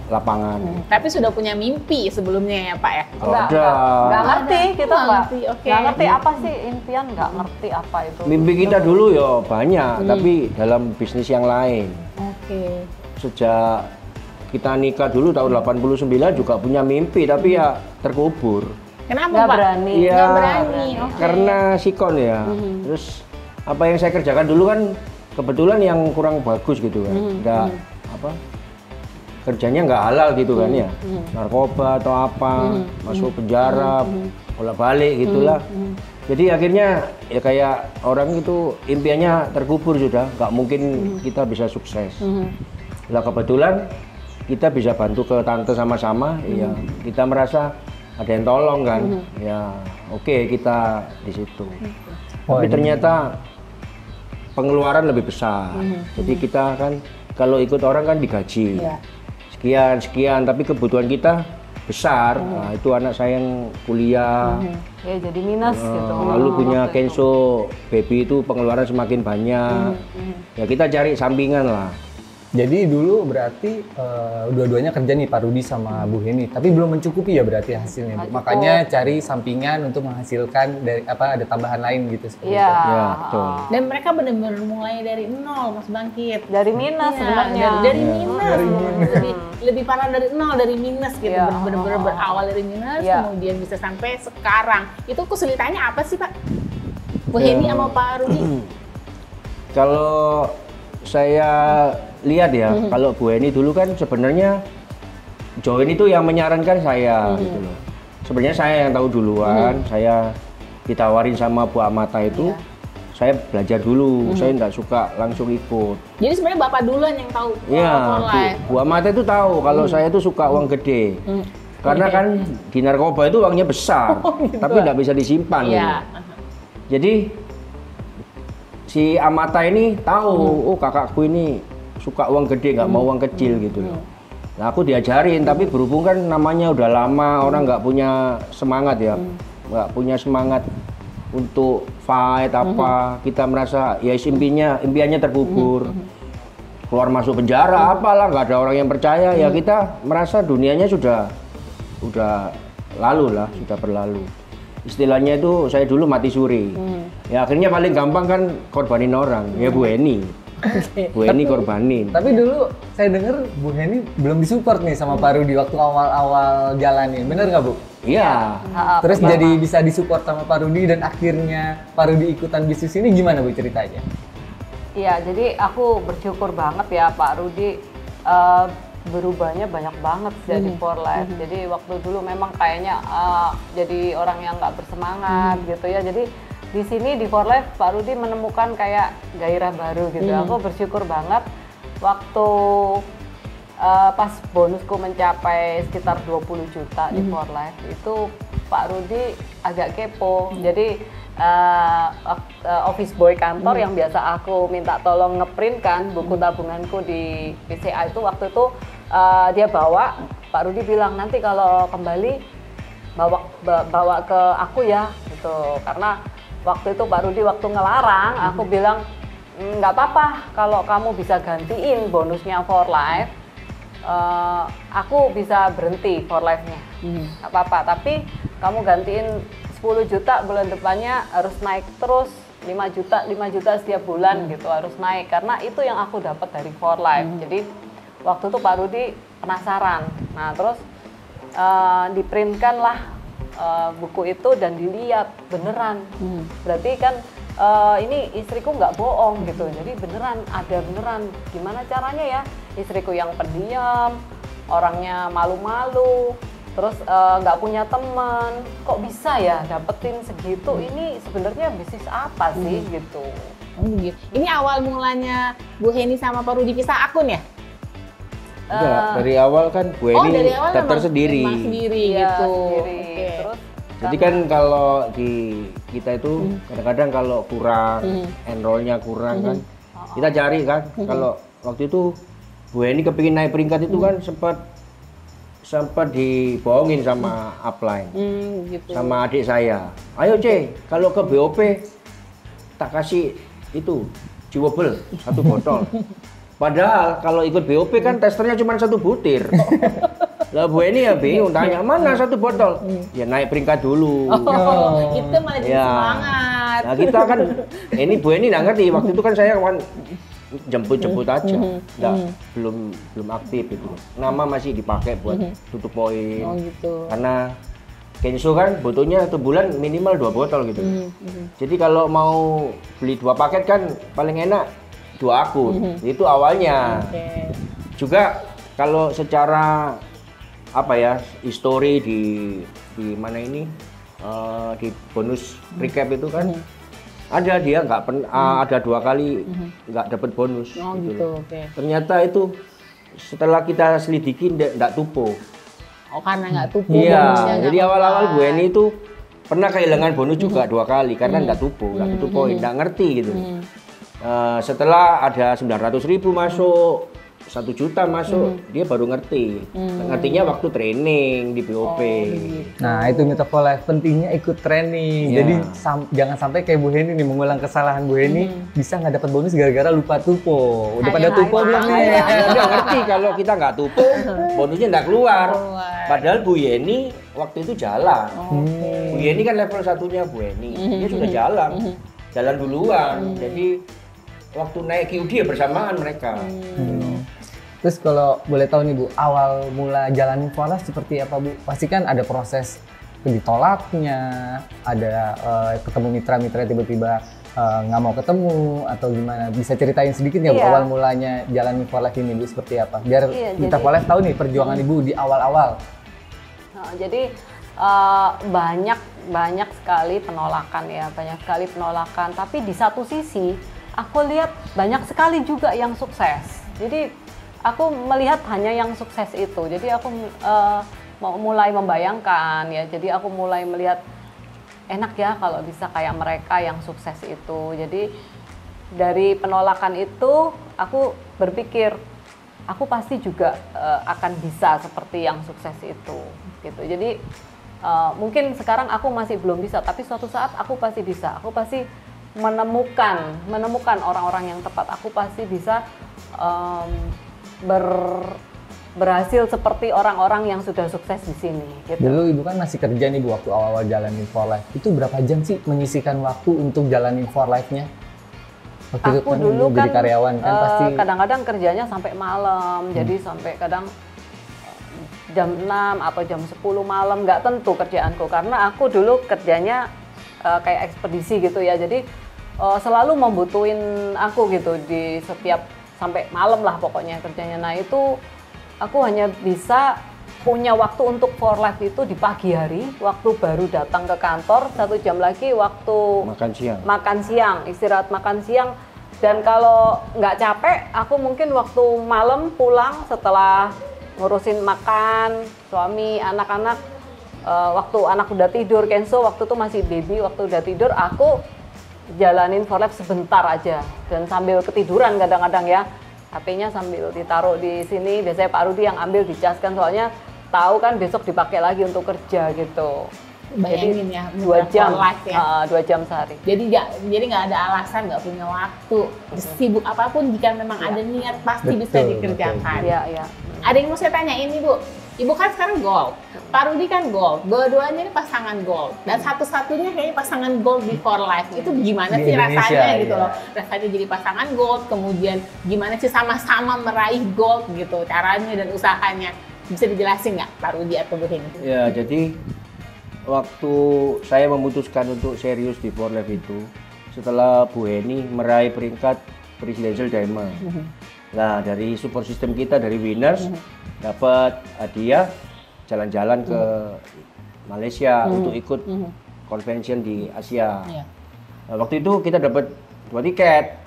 lapangan. Tapi sudah punya mimpi sebelumnya ya Pak ya? Nggak ngerti kita nggak ngerti apa sih impian, nggak ngerti apa itu. Mimpi kita dulu ya banyak, tapi dalam bisnis yang lain. Oke. Sejak kita nikah dulu tahun 89 juga punya mimpi, tapi ya terkubur. Kenapa Nggak Pak? berani. Iya, Nggak berani. Oke. karena sikon ya. Terus apa yang saya kerjakan dulu kan kebetulan yang kurang bagus gitu kan. Nggak apa, kerjanya nggak halal gitu kan ya. Narkoba atau apa, masuk penjara, bolak-balik gitulah. Jadi akhirnya ya kayak orang itu impiannya terkubur sudah, nggak mungkin kita bisa sukses. Lah kebetulan kita bisa bantu ke tante sama-sama, ya kita merasa ada yang tolong kan, ya oke, kita di situ. Tapi ternyata pengeluaran lebih besar. Jadi kita kan kalau ikut orang kan digaji sekian, tapi kebutuhan kita besar. Nah, itu anak saya yang kuliah. Ya jadi minus gitu. Lalu punya Kenzo baby itu pengeluaran semakin banyak. Ya kita cari sampingan lah. Jadi dulu berarti dua-duanya kerja nih Pak Rudi sama Bu Heni, tapi belum mencukupi ya berarti hasilnya, Bu. Makanya cari sampingan untuk menghasilkan dari apa, ada tambahan lain gitu seperti itu. Ya, betul. Dan mereka benar-benar mulai dari nol, Mas Bangkit. Dari minus sebenarnya. Dari minus. Lebih parah dari nol, dari minus gitu. Benar-benar berawal dari minus, kemudian bisa sampai sekarang. Itu kesulitannya apa sih Pak? Bu Heni sama Pak Rudi? Kalau saya lihat ya, kalau Bu Heni dulu kan sebenarnya join itu yang menyarankan saya gitu loh. Sebenarnya saya yang tahu duluan, saya ditawarin sama Bu Amata itu, saya belajar dulu, saya nggak suka langsung ikut. Jadi sebenarnya Bapak duluan yang tahu Forlife. Bu Amata itu tahu kalau saya itu suka uang gede. Karena kan di narkoba itu uangnya besar, tapi nggak bisa disimpan. Gitu. Jadi si Amata ini tahu, oh kakakku ini suka uang gede, nggak mau uang kecil gitu loh. Nah aku diajarin, tapi berhubung kan namanya udah lama, orang nggak punya semangat ya, nggak punya semangat untuk fight apa, kita merasa ya impiannya terkubur, keluar masuk penjara apalah, nggak ada orang yang percaya, ya kita merasa dunianya sudah lalu lah, sudah berlalu. Istilahnya itu saya dulu mati suri. Ya akhirnya paling gampang kan korbanin orang, ya Bu Heni. Bu Heni korbanin. Tapi dulu saya dengar Bu Heni belum disupport nih sama Pak Rudi waktu awal-awal jalanin. Bener nggak Bu? Iya. Terus jadi bisa disupport sama Pak Rudi dan akhirnya Pak Rudi ikutan bisnis ini, gimana Bu ceritanya? Iya, jadi aku bersyukur banget ya Pak Rudi, berubahnya banyak banget jadi for life. Jadi waktu dulu memang kayaknya jadi orang yang nggak bersemangat gitu ya. Jadi di sini di for life Pak Rudi menemukan kayak gairah baru gitu. Aku bersyukur banget waktu pas bonusku mencapai sekitar 20 juta di for life itu Pak Rudi agak kepo. Jadi office boy kantor yang biasa aku minta tolong ngeprint kan buku tabunganku di PCA itu waktu itu dia bawa, Pak Rudi bilang nanti kalau kembali bawa ke aku ya gitu. Karena waktu itu Pak Rudi waktu ngelarang aku bilang nggak apa-apa kalau kamu bisa gantiin bonusnya for life, aku bisa berhenti for life-nya, nggak apa-apa, tapi kamu gantiin 10 juta bulan depannya harus naik terus 5 juta setiap bulan gitu harus naik, karena itu yang aku dapat dari for life. Jadi waktu itu Pak Rudi penasaran, nah terus diprintkan lah buku itu dan dilihat beneran, berarti kan ini istriku nggak bohong gitu, jadi beneran ada beneran. Gimana caranya ya, istriku yang pendiam, orangnya malu-malu, terus nggak punya teman, kok bisa ya dapetin segitu? Ini sebenarnya bisnis apa sih gitu? Ini awal mulanya Bu Heni sama Pak Rudi pisah akun ya? Enggak, dari awal kan Bu Heni daftar sendiri. Gitu. Sendiri. Terus Jadi kan kalau di kita itu kadang-kadang kalau kurang enrollnya kurang kan, kita cari kan. Kalau waktu itu Bu Heni kepingin naik peringkat itu kan sempat dibohongin sama upline, Gitu. sama adik saya. Ayo C, kalau ke BOP tak kasih itu chewable 1 botol. Padahal kalau ikut BOP kan testernya cuma 1 butir. Lah Bu Heni ya bingung, tanya mana 1 botol? Ya naik peringkat dulu. Itu malah jadi semangat. Nah kita kan, ini Bu Heni nggak ngerti. Waktu itu kan saya kan jemput aja, belum aktif itu. Nama masih dipakai buat tutup poin. Gitu. Karena Kenzo kan butuhnya 1 bulan minimal 2 botol gitu. Jadi kalau mau beli 2 paket kan paling enak 2 akun. Itu awalnya. Juga kalau secara apa ya, history di mana ini di bonus recap itu kan ada dia nggak ada 2 kali nggak dapat bonus gitu. Ternyata itu setelah kita selidiki nggak tupo. Oh, karena nggak tupo. Iya, jadi awal-awal Bu Heni itu pernah kehilangan bonus juga 2 kali karena nggak tupo, nggak tutup poin, nggak ngerti gitu. Setelah ada 900.000 masuk, 1 juta masuk, dia baru ngerti. Ngertinya waktu training di BOP. Nah itu mito for life, pentingnya ikut training. Jadi jangan sampai kayak Bu Heni nih, mengulang kesalahan Bu Heni, bisa nggak dapat bonus gara-gara lupa tupo. Udah pada tupo belum nih? Udah ngerti kalau kita nggak tupo, bonusnya nggak keluar. Padahal Bu Heni waktu itu jalan. Bu Heni kan level 1-nya Bu Heni, dia sudah jalan duluan. Jadi waktu naik QD ya bersamaan mereka. Terus kalau boleh tahu nih Bu, awal mula jalanin for life seperti apa Bu? Pasti kan ada proses ditolaknya, ada ketemu mitra-mitra tiba-tiba nggak mau ketemu atau gimana? Bisa ceritain sedikit ya Bu, awal mulanya jalanin for life ini Bu seperti apa? Biar mitra for life tahu nih perjuangan Ibu di awal-awal. Jadi banyak sekali penolakan ya, banyak sekali penolakan. Tapi di satu sisi aku lihat banyak sekali juga yang sukses. Jadi aku melihat hanya yang sukses itu. Jadi aku mulai membayangkan ya. Jadi aku mulai melihat enak ya kalau bisa kayak mereka yang sukses itu. Jadi dari penolakan itu aku berpikir aku pasti juga akan bisa seperti yang sukses itu. Gitu. Jadi mungkin sekarang aku masih belum bisa, tapi suatu saat aku pasti bisa. Aku pasti menemukan orang-orang yang tepat. Aku pasti bisa berhasil seperti orang-orang yang sudah sukses di sini. Gitu. Dulu Ibu kan masih kerja nih Bu, waktu awal-awal jalanin for life. Itu berapa jam sih menyisihkan waktu untuk jalanin for life-nya? Waktu aku itu kan dulu jadi karyawan kan pasti kadang-kadang kerjanya sampai malam. Jadi sampai kadang jam 6 atau jam 10 malam, nggak tentu kerjaanku. Karena aku dulu kerjanya kayak ekspedisi gitu ya. Jadi selalu membutuhin aku gitu di setiap sampai malam lah pokoknya kerjanya. Nah itu aku hanya bisa punya waktu untuk for life itu di pagi hari, waktu baru datang ke kantor, 1 jam lagi waktu makan siang, istirahat makan siang. Dan kalau nggak capek, aku mungkin waktu malam pulang setelah ngurusin makan, suami, anak-anak, waktu anak udah tidur, Kenzo waktu itu masih baby, waktu udah tidur aku jalanin for life sebentar aja dan sambil ketiduran kadang-kadang ya. HP-nya sambil ditaruh di sini, biasanya Pak Rudi yang ambil dicaskan soalnya tahu kan besok dipakai lagi untuk kerja gitu. Bayangin jadi, ya, 2 jam ya. 2 jam sehari. Jadi nggak ada alasan, nggak punya waktu. Sibuk apapun jika memang ada niat pasti bisa dikerjakan. Iya. Ada yang mau saya tanya ini Bu. Ibu kan sekarang gold, Pak Rudi kan gold. Dua-duanya ini pasangan gold. Dan satu-satunya kayaknya pasangan gold di For Life. Itu gimana Di sih Indonesia, rasanya gitu ya. loh. Rasanya jadi pasangan gold, kemudian gimana sih sama-sama meraih gold gitu, caranya dan usahanya. Bisa dijelasin nggak Pak Rudi atau Bu Heni? Ya, jadi waktu saya memutuskan untuk serius di For Life itu setelah Bu Heni meraih peringkat Presidential Diamond. Nah, dari support system kita dari Winners dapat hadiah jalan-jalan ke Malaysia untuk ikut convention di Asia. Nah, waktu itu kita dapat 2 tiket.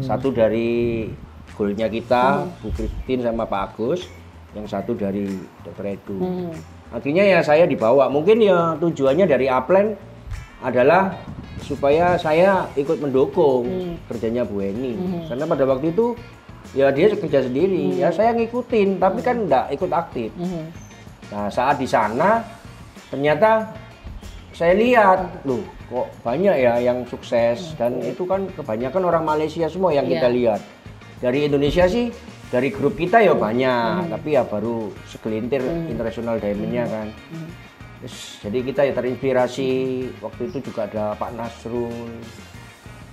Satu dari goalnya kita, Bu Christine sama Pak Agus, yang satu dari Dr. Edu. Akhirnya ya saya dibawa. Mungkin ya tujuannya dari Upland adalah supaya saya ikut mendukung kerjanya Bu Heni. Karena pada waktu itu ya dia kerja sendiri, ya saya ngikutin, tapi kan enggak ikut aktif. Nah, saat di sana ternyata saya lihat, loh kok banyak ya yang sukses, dan itu kan kebanyakan orang Malaysia semua yang kita lihat. Dari Indonesia sih, dari grup kita ya banyak, tapi ya baru segelintir international diamond-nya kan. Jadi kita ya terinspirasi, waktu itu juga ada Pak Nasrul,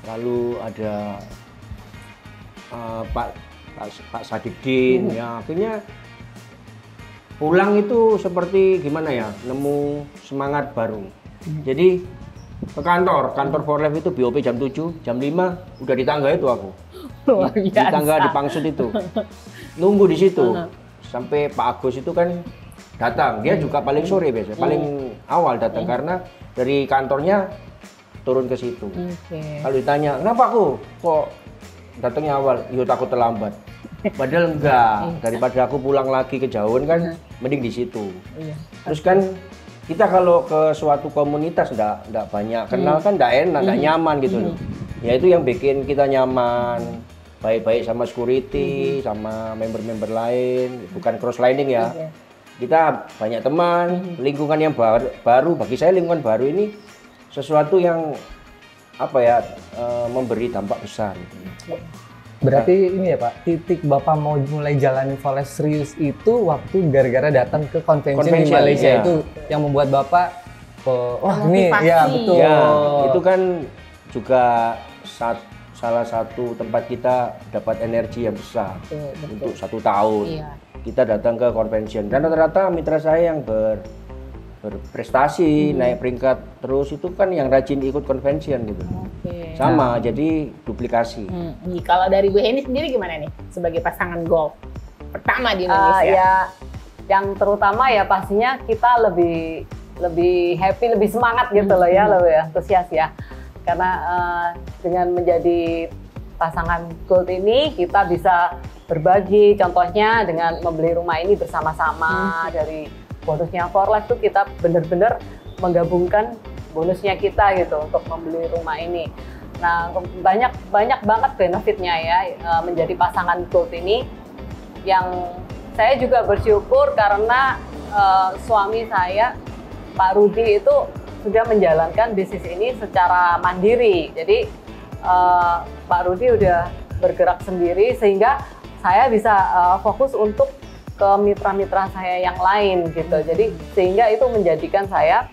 lalu ada Pak Sadikdin, ya akhirnya pulang itu seperti gimana ya, nemu semangat baru. Jadi ke kantor For Life itu BOP jam 7, jam 5 udah di tangga itu aku. Luar Di biasa. tangga di Pangsut itu. Nunggu di situ. Sampai Pak Agus itu kan datang. Dia juga paling sore biasanya, paling awal datang karena dari kantornya turun ke situ. Kalau ditanya, "Kenapa aku kok datangnya awal?" "Yo takut terlambat." Padahal enggak, daripada aku pulang lagi ke Jauhan kan mending di situ. Terus kan kita kalau ke suatu komunitas enggak banyak kenal kan enggak enak, enggak nyaman gitu loh. Ya itu yang bikin kita nyaman, baik-baik sama security, sama member-member lain, bukan cross lining ya. Kita banyak teman, lingkungan yang baru bagi saya lingkungan baru ini sesuatu yang apa ya, memberi dampak besar. Berarti ini ya Pak, titik Bapak mau mulai jalani For Life serius itu waktu gara-gara datang ke convention di Malaysia itu yang membuat Bapak, wah ini ya betul. Ya, itu kan juga salah satu tempat kita dapat energi yang besar untuk 1 tahun. Kita datang ke convention dan rata-rata mitra saya yang berprestasi naik peringkat terus itu kan yang rajin ikut convention gitu. Sama, jadi duplikasi. Kalau dari Bu Heni sendiri gimana nih sebagai pasangan golf pertama di Indonesia? Ya, yang terutama ya pastinya kita lebih happy, lebih semangat gitu loh ya, lebih antusias ya. Karena dengan menjadi pasangan gold ini kita bisa berbagi, contohnya dengan membeli rumah ini bersama-sama. Dari bonusnya For Life tuh kita benar-benar menggabungkan bonusnya kita gitu untuk membeli rumah ini. Nah, banyak banget benefitnya ya menjadi pasangan gold ini. Yang saya juga bersyukur karena suami saya Pak Rudi itu sudah menjalankan bisnis ini secara mandiri. Jadi Pak Rudi udah bergerak sendiri sehingga saya bisa fokus untuk ke mitra-mitra saya yang lain gitu. Jadi sehingga itu menjadikan saya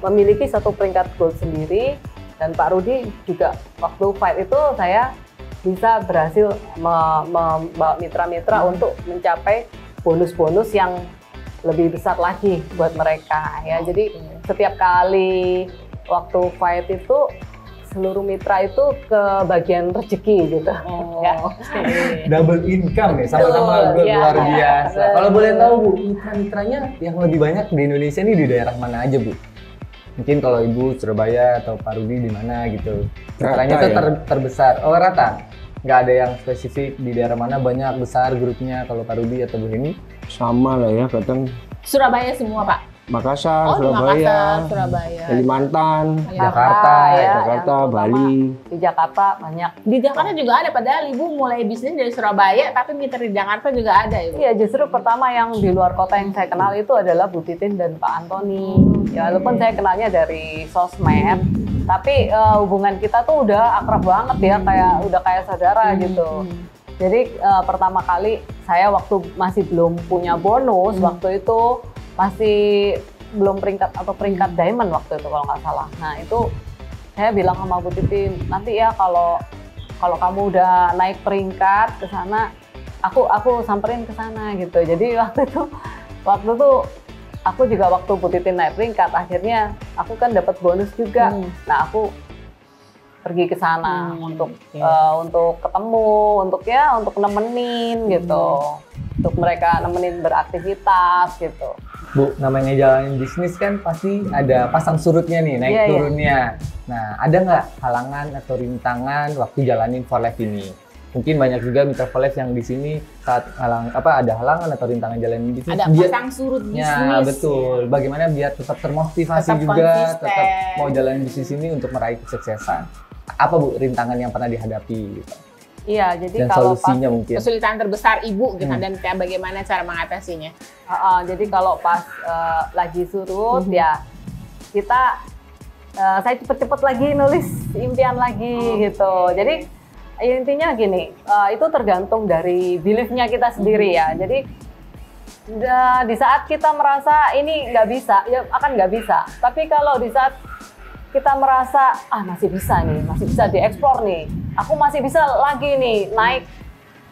memiliki 1 peringkat gold sendiri, dan Pak Rudi juga waktu fight itu saya bisa berhasil membawa mitra-mitra untuk mencapai bonus-bonus yang lebih besar lagi buat mereka ya. Jadi setiap kali waktu fight itu seluruh mitra itu ke bagian rezeki gitu. Ya. Double income ya, sama-sama Betul, luar ya. biasa. Kalau boleh tahu Bu, mitra-mitranya yang lebih banyak di Indonesia ini di daerah mana aja Bu? Mungkin kalau Ibu Surabaya atau Pak Rudi di mana gitu. Mitranya Rata itu ya? terbesar. Oh rata? Nggak ada yang spesifik di daerah mana banyak besar grupnya kalau Pak Rudi atau Bu Heni? Sama lah ya, kadang Surabaya semua Pak? Makassar, Oh di Makassar, Surabaya, Surabaya. Kalimantan, Jakarta, Jakarta, yang terutama Bali. Di Jakarta banyak. Di Jakarta juga ada, padahal Ibu mulai bisnis dari Surabaya, tapi mitra di Jakarta juga ada Ibu. Iya, justru pertama yang di luar kota yang saya kenal itu adalah Bu Titin dan Pak Antoni. Ya, walaupun saya kenalnya dari sosmed, tapi hubungan kita tuh udah akrab banget ya, udah kayak saudara gitu. Jadi pertama kali saya waktu masih belum punya bonus, waktu itu masih belum peringkat diamond waktu itu kalau nggak salah. Nah itu saya bilang sama Bu Titin, nanti ya kalau kamu udah naik peringkat ke sana, aku samperin ke sana gitu. Jadi waktu itu aku juga waktu Bu Titin naik peringkat, akhirnya aku kan dapat bonus juga. Nah aku pergi ke sana untuk ketemu, untuk nemenin gitu, untuk mereka nemenin beraktivitas gitu. Bu, namanya jalanin bisnis kan pasti ada pasang surutnya nih, naik turunnya. Nah, ada nggak halangan atau rintangan waktu jalanin for life ini? Mungkin banyak juga mitra for life yang di sini saat ada halangan atau rintangan jalanin bisnis. Ada pasang surut bisnis. Ya, betul. Bagaimana biar tetap termotivasi Tetap juga, konsisten. tetap mau jalanin bisnis ini untuk meraih kesuksesan. Apa Bu rintangan yang pernah dihadapi gitu? Iya, jadi Dan kalau solusinya mungkin. Kesulitan terbesar Ibu gitu, dan kayak bagaimana cara mengatasinya? jadi kalau pas lagi surut ya kita saya cepet-cepet lagi nulis impian lagi gitu. Jadi intinya gini, itu tergantung dari belief-nya kita sendiri ya. Jadi di saat kita merasa ini nggak bisa, ya akan nggak bisa. Tapi kalau di saat kita merasa masih bisa nih, masih bisa dieksplor nih, aku masih bisa lagi nih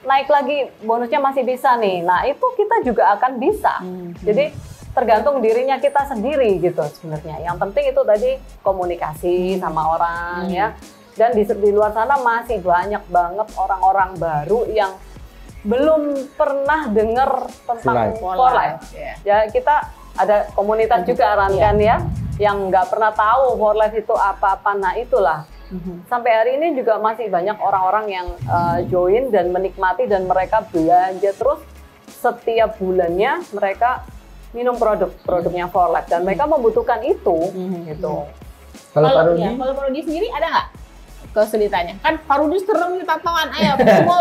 naik lagi, bonusnya masih bisa nih. Nah itu kita juga akan bisa. Jadi tergantung dirinya kita sendiri gitu sebenarnya. Yang penting itu tadi komunikasi sama orang ya. Dan di luar sana masih banyak banget orang-orang baru yang belum pernah dengar tentang for life. Ya kita ada komunitas juga kan ya, yang nggak pernah tahu for life itu apa-apa. Nah itulah. Sampai hari ini juga masih banyak orang-orang yang join dan menikmati, dan mereka belanja terus setiap bulannya mereka minum produknya for life, dan mereka membutuhkan itu gitu. Kalau Pak Rudi? Kalau Pak Rudi sendiri ada nggak kesulitannya? Kan Pak Rudi serem nih tatoan, ayo semua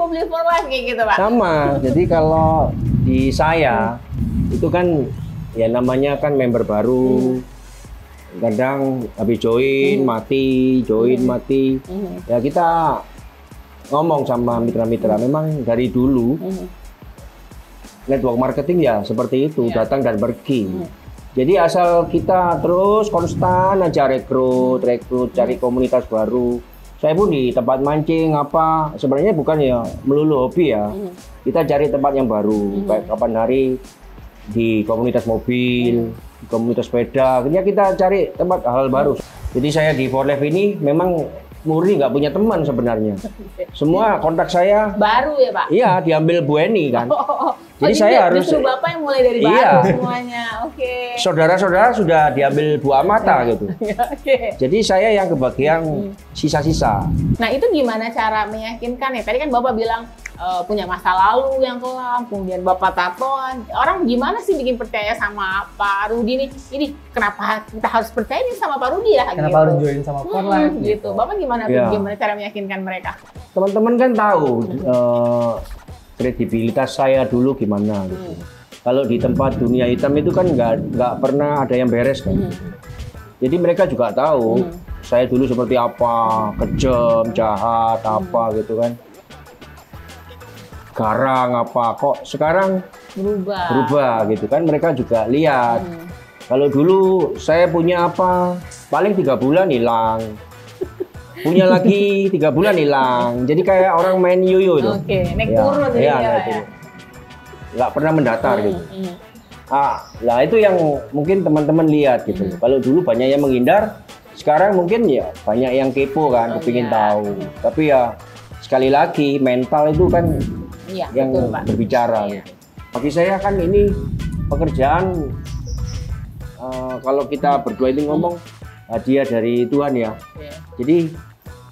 beli for life kayak gitu Pak. Sama, jadi kalau di saya itu kan ya namanya kan member baru, kadang habis join mati, ya kita ngomong sama mitra-mitra, memang dari dulu network marketing ya seperti itu, datang dan pergi. Jadi asal kita terus konstan aja rekrut, cari komunitas baru. Saya pun di tempat mancing sebenarnya bukan ya melulu hobi ya. Kita cari tempat yang baru, kayak kapan hari di komunitas mobil, di komunitas sepeda. Akhirnya kita cari tempat hal baru. Jadi saya di For Life ini memang murni nggak punya teman sebenarnya. Semua kontak saya baru ya Pak? Iya, diambil Bu Eni kan. Jadi saya harus justru Bapak yang mulai dari baru semuanya. Oke. Saudara-saudara sudah diambil Bu Amata gitu. Jadi saya yang kebagian sisa-sisa. Nah itu gimana cara meyakinkan ya? Tadi kan Bapak bilang punya masa lalu yang kelam, kemudian Bapak tatoan. Orang gimana sih bikin percaya sama Pak Rudi nih? Ini kenapa kita harus percaya nih sama Pak Rudi ya? Kenapa harus join sama For Life? Gitu. Bapak gimana gimana cara meyakinkan mereka? Teman-teman kan tahu kredibilitas saya dulu gimana gitu. Kalau di tempat dunia hitam itu kan nggak pernah ada yang beres kan. Jadi mereka juga tahu saya dulu seperti apa, kejam, jahat, apa gitu kan. Garang apa, kok sekarang berubah gitu kan. Mereka juga lihat. Kalau dulu saya punya apa, paling 3 bulan hilang. Punya lagi 3 bulan hilang. Jadi kayak orang main yoyo itu. Oke, naik turun ya. Nggak pernah mendatar gitu. Nah itu yang mungkin teman-teman lihat gitu. Kalau dulu banyak yang menghindar, Sekarang mungkin ya banyak yang kepo kan, kepingin tahu. Tapi ya sekali lagi mental itu kan yang betul, Pak. berbicara. Iya. Bagi saya kan ini pekerjaan kalau kita berdua ini ngomong hadiah dari Tuhan ya. Jadi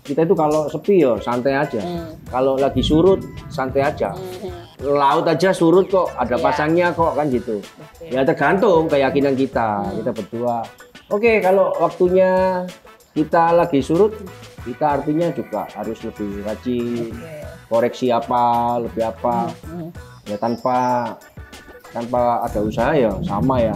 kita itu kalau sepi ya santai aja. Kalau lagi surut santai aja. Laut aja surut kok, ada pasangnya kok kan gitu. Ya tergantung keyakinan kita berdua. Oke, kalau waktunya kita lagi surut, kita artinya juga harus lebih rajin, koreksi apa, lebih apa. Ya tanpa ada usaha ya sama ya.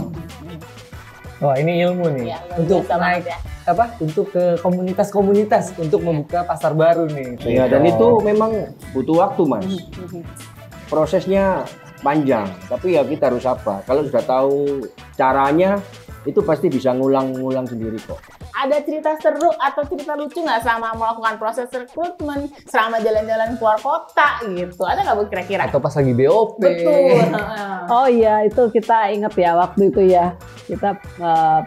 Wah, ini ilmu nih. Ya, untuk biasa naik banget ya. untuk ke komunitas-komunitas untuk membuka pasar baru nih. Ya dan itu memang butuh waktu, Mas. Prosesnya panjang, tapi ya kita harus sabar. Kalau sudah tahu caranya, itu pasti bisa ngulang-ngulang sendiri kok. Ada cerita seru atau cerita lucu nggak selama melakukan proses rekrutmen, selama jalan-jalan keluar kota gitu? Ada nggak Bu kira-kira? Atau pas lagi BOP. Betul. Oh iya, itu kita inget ya waktu itu ya. Kita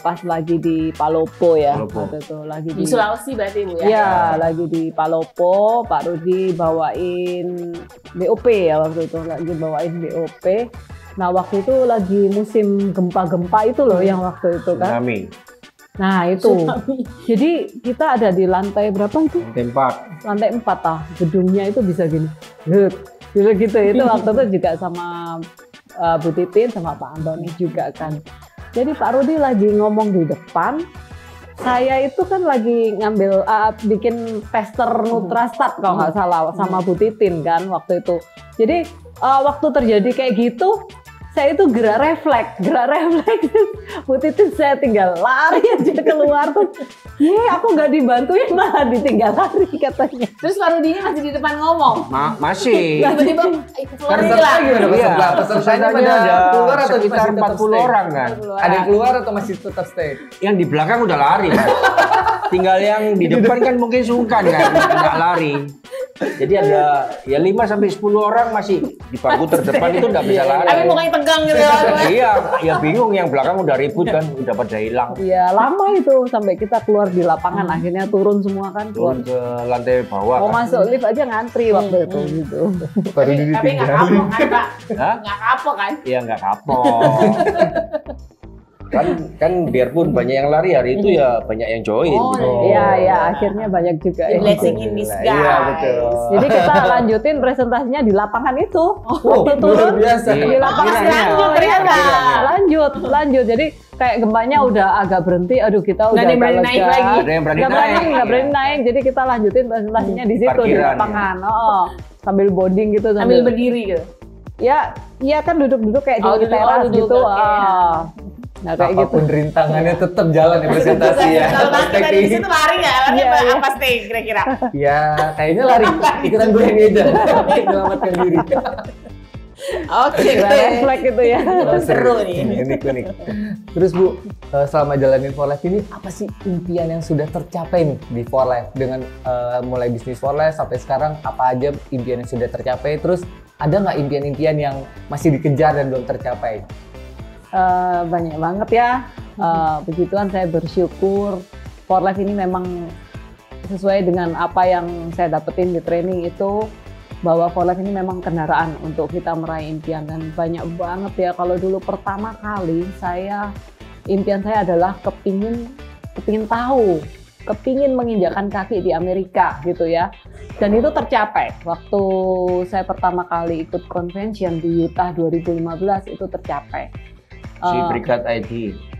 pas lagi di Palopo ya. Waktu itu lagi Di Sulawesi berarti Bu ya? Iya, lagi di Palopo, Pak Rudi bawain BOP ya waktu itu, lagi bawain BOP. Nah, waktu itu lagi musim gempa-gempa itu loh yang waktu itu kan. Tsunami. Nah, itu. Jadi kita ada di lantai berapa itu? Tempat. Lantai 4 gedungnya itu bisa gini. Dulu gitu. Itu waktu itu juga sama Bu Titin sama Pak Antoni juga kan. Jadi Pak Rudi lagi ngomong di depan. Saya itu kan lagi ngambil bikin tester Nutrastat kalau nggak salah sama Bu Titin kan waktu itu. Jadi waktu terjadi kayak gitu, saya itu gerak refleks. Bu Titin saya tinggal lari aja keluar tuh. Aku nggak dibantuin malah ditinggal lari katanya. Terus Pak Rudi masih di depan ngomong. Masih. Tiba-tiba keluar Peserta hilang. gimana peserta? Pesertanya pada keluar atau sekitar masih tetap 40 stay? orang kan. Ada yang keluar atau masih tetap stay? Yang di belakang udah lari. Tinggal yang di depan kan mungkin sungkan kan, nggak lari. Jadi ada ya 5-10 orang masih di bangku terdepan itu nggak bisa lari. Tapi mukanya tegang gitu ya. Iya, ya bingung yang belakang udah ribut kan, udah pada hilang. Iya, lama itu sampai kita keluar di lapangan, akhirnya turun semua kan. Turun ke lantai bawah Mau kan. masuk lift aja ngantri waktu itu gitu. Baru Tapi nggak ditinggal. kapok kan Pak? Hah? Nggak kapok kan? Iya nggak kapok. kan biarpun banyak yang lari hari itu ya banyak yang join. Iya, akhirnya banyak juga. The blessing in disguise. Iya, betul. Jadi kita lanjutin presentasinya di lapangan itu. Oh, Waktu luar turun biasa. di lapangan Kiranya. ternyata. Lanjut. Jadi kayak gembanya udah agak berhenti. Aduh, kita udah Nggak ada yang berani agak naik lega. lagi. Ada yang berani naik. Nggak berani naik. Jadi kita lanjutin presentasinya di situ di Parkiran, lapangan. Sambil bonding gitu. Sambil berdiri gitu. Ya, iya kan duduk-duduk kayak di Duduk, teras duduk, gitu. oke. Nah kayak gitu. Apapun rintangannya tetap jalan ya presentasi ya. Kalau nanti dari situ lari nggak? Lari Iya, apa, iya. apa stay kira-kira? Ya, kayaknya lari. Ikutan gue ini aja. Menyelamatkan diri. Oke. Refleks gitu ya. Seru nih. Unik. Terus Bu, selama jalanin For Life ini, apa sih impian yang sudah tercapai nih di For Life? Dengan mulai bisnis For Life sampai sekarang, apa aja impian yang sudah tercapai? Terus ada nggak impian-impian yang masih dikejar dan belum tercapai? Banyak banget ya. Puji Tuhan saya bersyukur For Life ini memang sesuai dengan apa yang saya dapetin di training itu, bahwa For Life ini memang kendaraan untuk kita meraih impian. Dan banyak banget ya, kalau dulu pertama kali impian saya adalah kepingin tahu, kepingin menginjakkan kaki di Amerika gitu ya. Dan itu tercapai waktu saya pertama kali ikut convention di Utah 2015, itu tercapai. Si peringkat ID.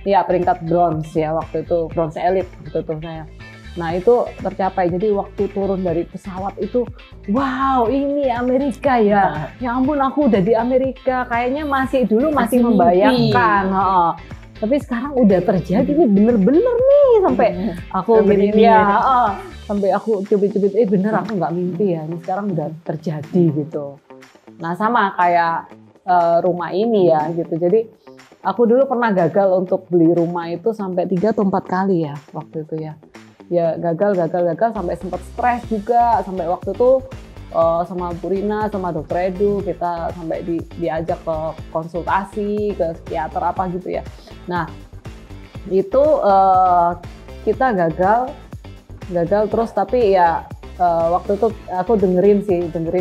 Ya, peringkat bronze ya waktu itu, bronze elite waktu itu saya. Nah itu tercapai, jadi waktu turun dari pesawat itu, wow ini Amerika ya, ya ampun aku udah di Amerika, kayaknya masih membayangkan. Tapi sekarang udah terjadi nih, bener-bener nih, sampai aku gini ya, sampai aku cubit-cubit, bener aku nggak mimpi ya, ini sekarang udah terjadi gitu. Nah sama kayak rumah ini ya gitu, jadi aku dulu pernah gagal untuk beli rumah itu sampai 3 atau 4 kali ya waktu itu ya. Ya gagal sampai sempat stres juga, sampai waktu itu sama Bu Rina sama Dokter Edu kita sampai diajak ke konsultasi ke psikiater apa gitu ya. Nah itu kita gagal terus, tapi ya waktu itu aku dengerin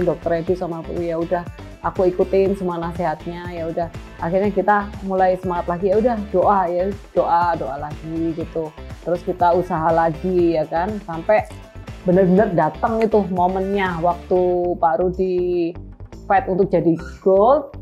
dokter Edi sama aku, ya udah aku ikutin semua nasihatnya, ya udah akhirnya kita mulai semangat lagi, ya udah doa lagi gitu, terus kita usaha lagi ya kan, sampai benar-benar datang itu momennya waktu Pak Rudi fight untuk jadi gold.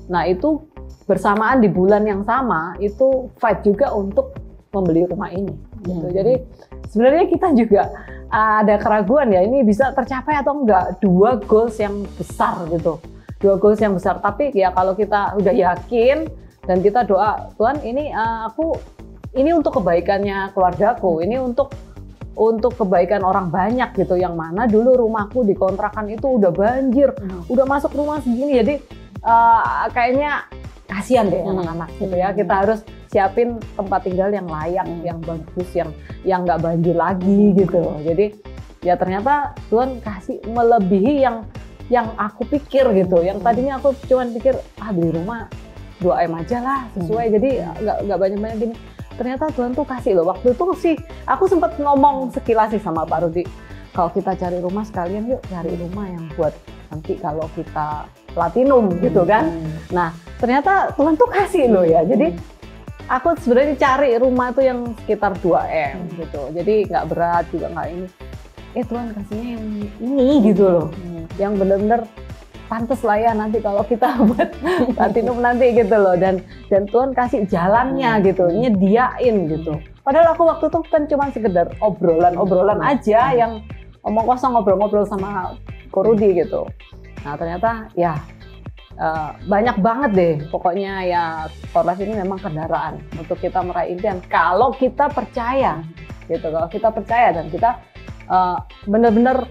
Nah itu bersamaan di bulan yang sama itu fight juga untuk membeli rumah ini gitu. Jadi sebenarnya kita juga ada keraguan ya, ini bisa tercapai atau enggak, dua goals yang besar gitu, tapi ya kalau kita udah yakin dan kita doa, Tuhan ini ini untuk kebaikannya keluargaku, ini untuk kebaikan orang banyak gitu, yang mana dulu rumahku dikontrakan itu udah banjir, udah masuk rumah segini, jadi kayaknya kasihan deh anak-anak gitu ya, kita harus siapin tempat tinggal yang layak, yang bagus, yang nggak banjir lagi gitu. Jadi ya ternyata Tuhan kasih melebihi yang aku pikir gitu, yang tadinya aku cuman pikir beli rumah 2M aja lah sesuai, jadi nggak banyak-banyak gini. Ternyata Tuhan tuh kasih loh. Waktu itu sih aku sempat ngomong sekilas sih sama Pak Rudi, kalau kita cari rumah sekalian yuk cari rumah yang buat nanti kalau kita platinum gitu kan. Nah ternyata Tuhan tuh kasih loh ya. Jadi aku sebenarnya cari rumah tuh yang sekitar 2M gitu. Jadi nggak berat juga nggak ini. Tuhan kasihnya yang ini gitu loh. Yang bener-bener pantes lah ya nanti kalau kita buat platinum nanti gitu loh, dan Tuhan kasih jalannya gitu, nyediain gitu. Padahal aku waktu itu kan cuma sekedar obrolan aja, yang omong kosong, ngobrol-ngobrol sama Ko Rudi gitu. Nah ternyata ya banyak banget deh pokoknya ya, For Life ini memang kendaraan untuk kita meraih impian kalau kita percaya gitu, kalau kita percaya dan kita bener-bener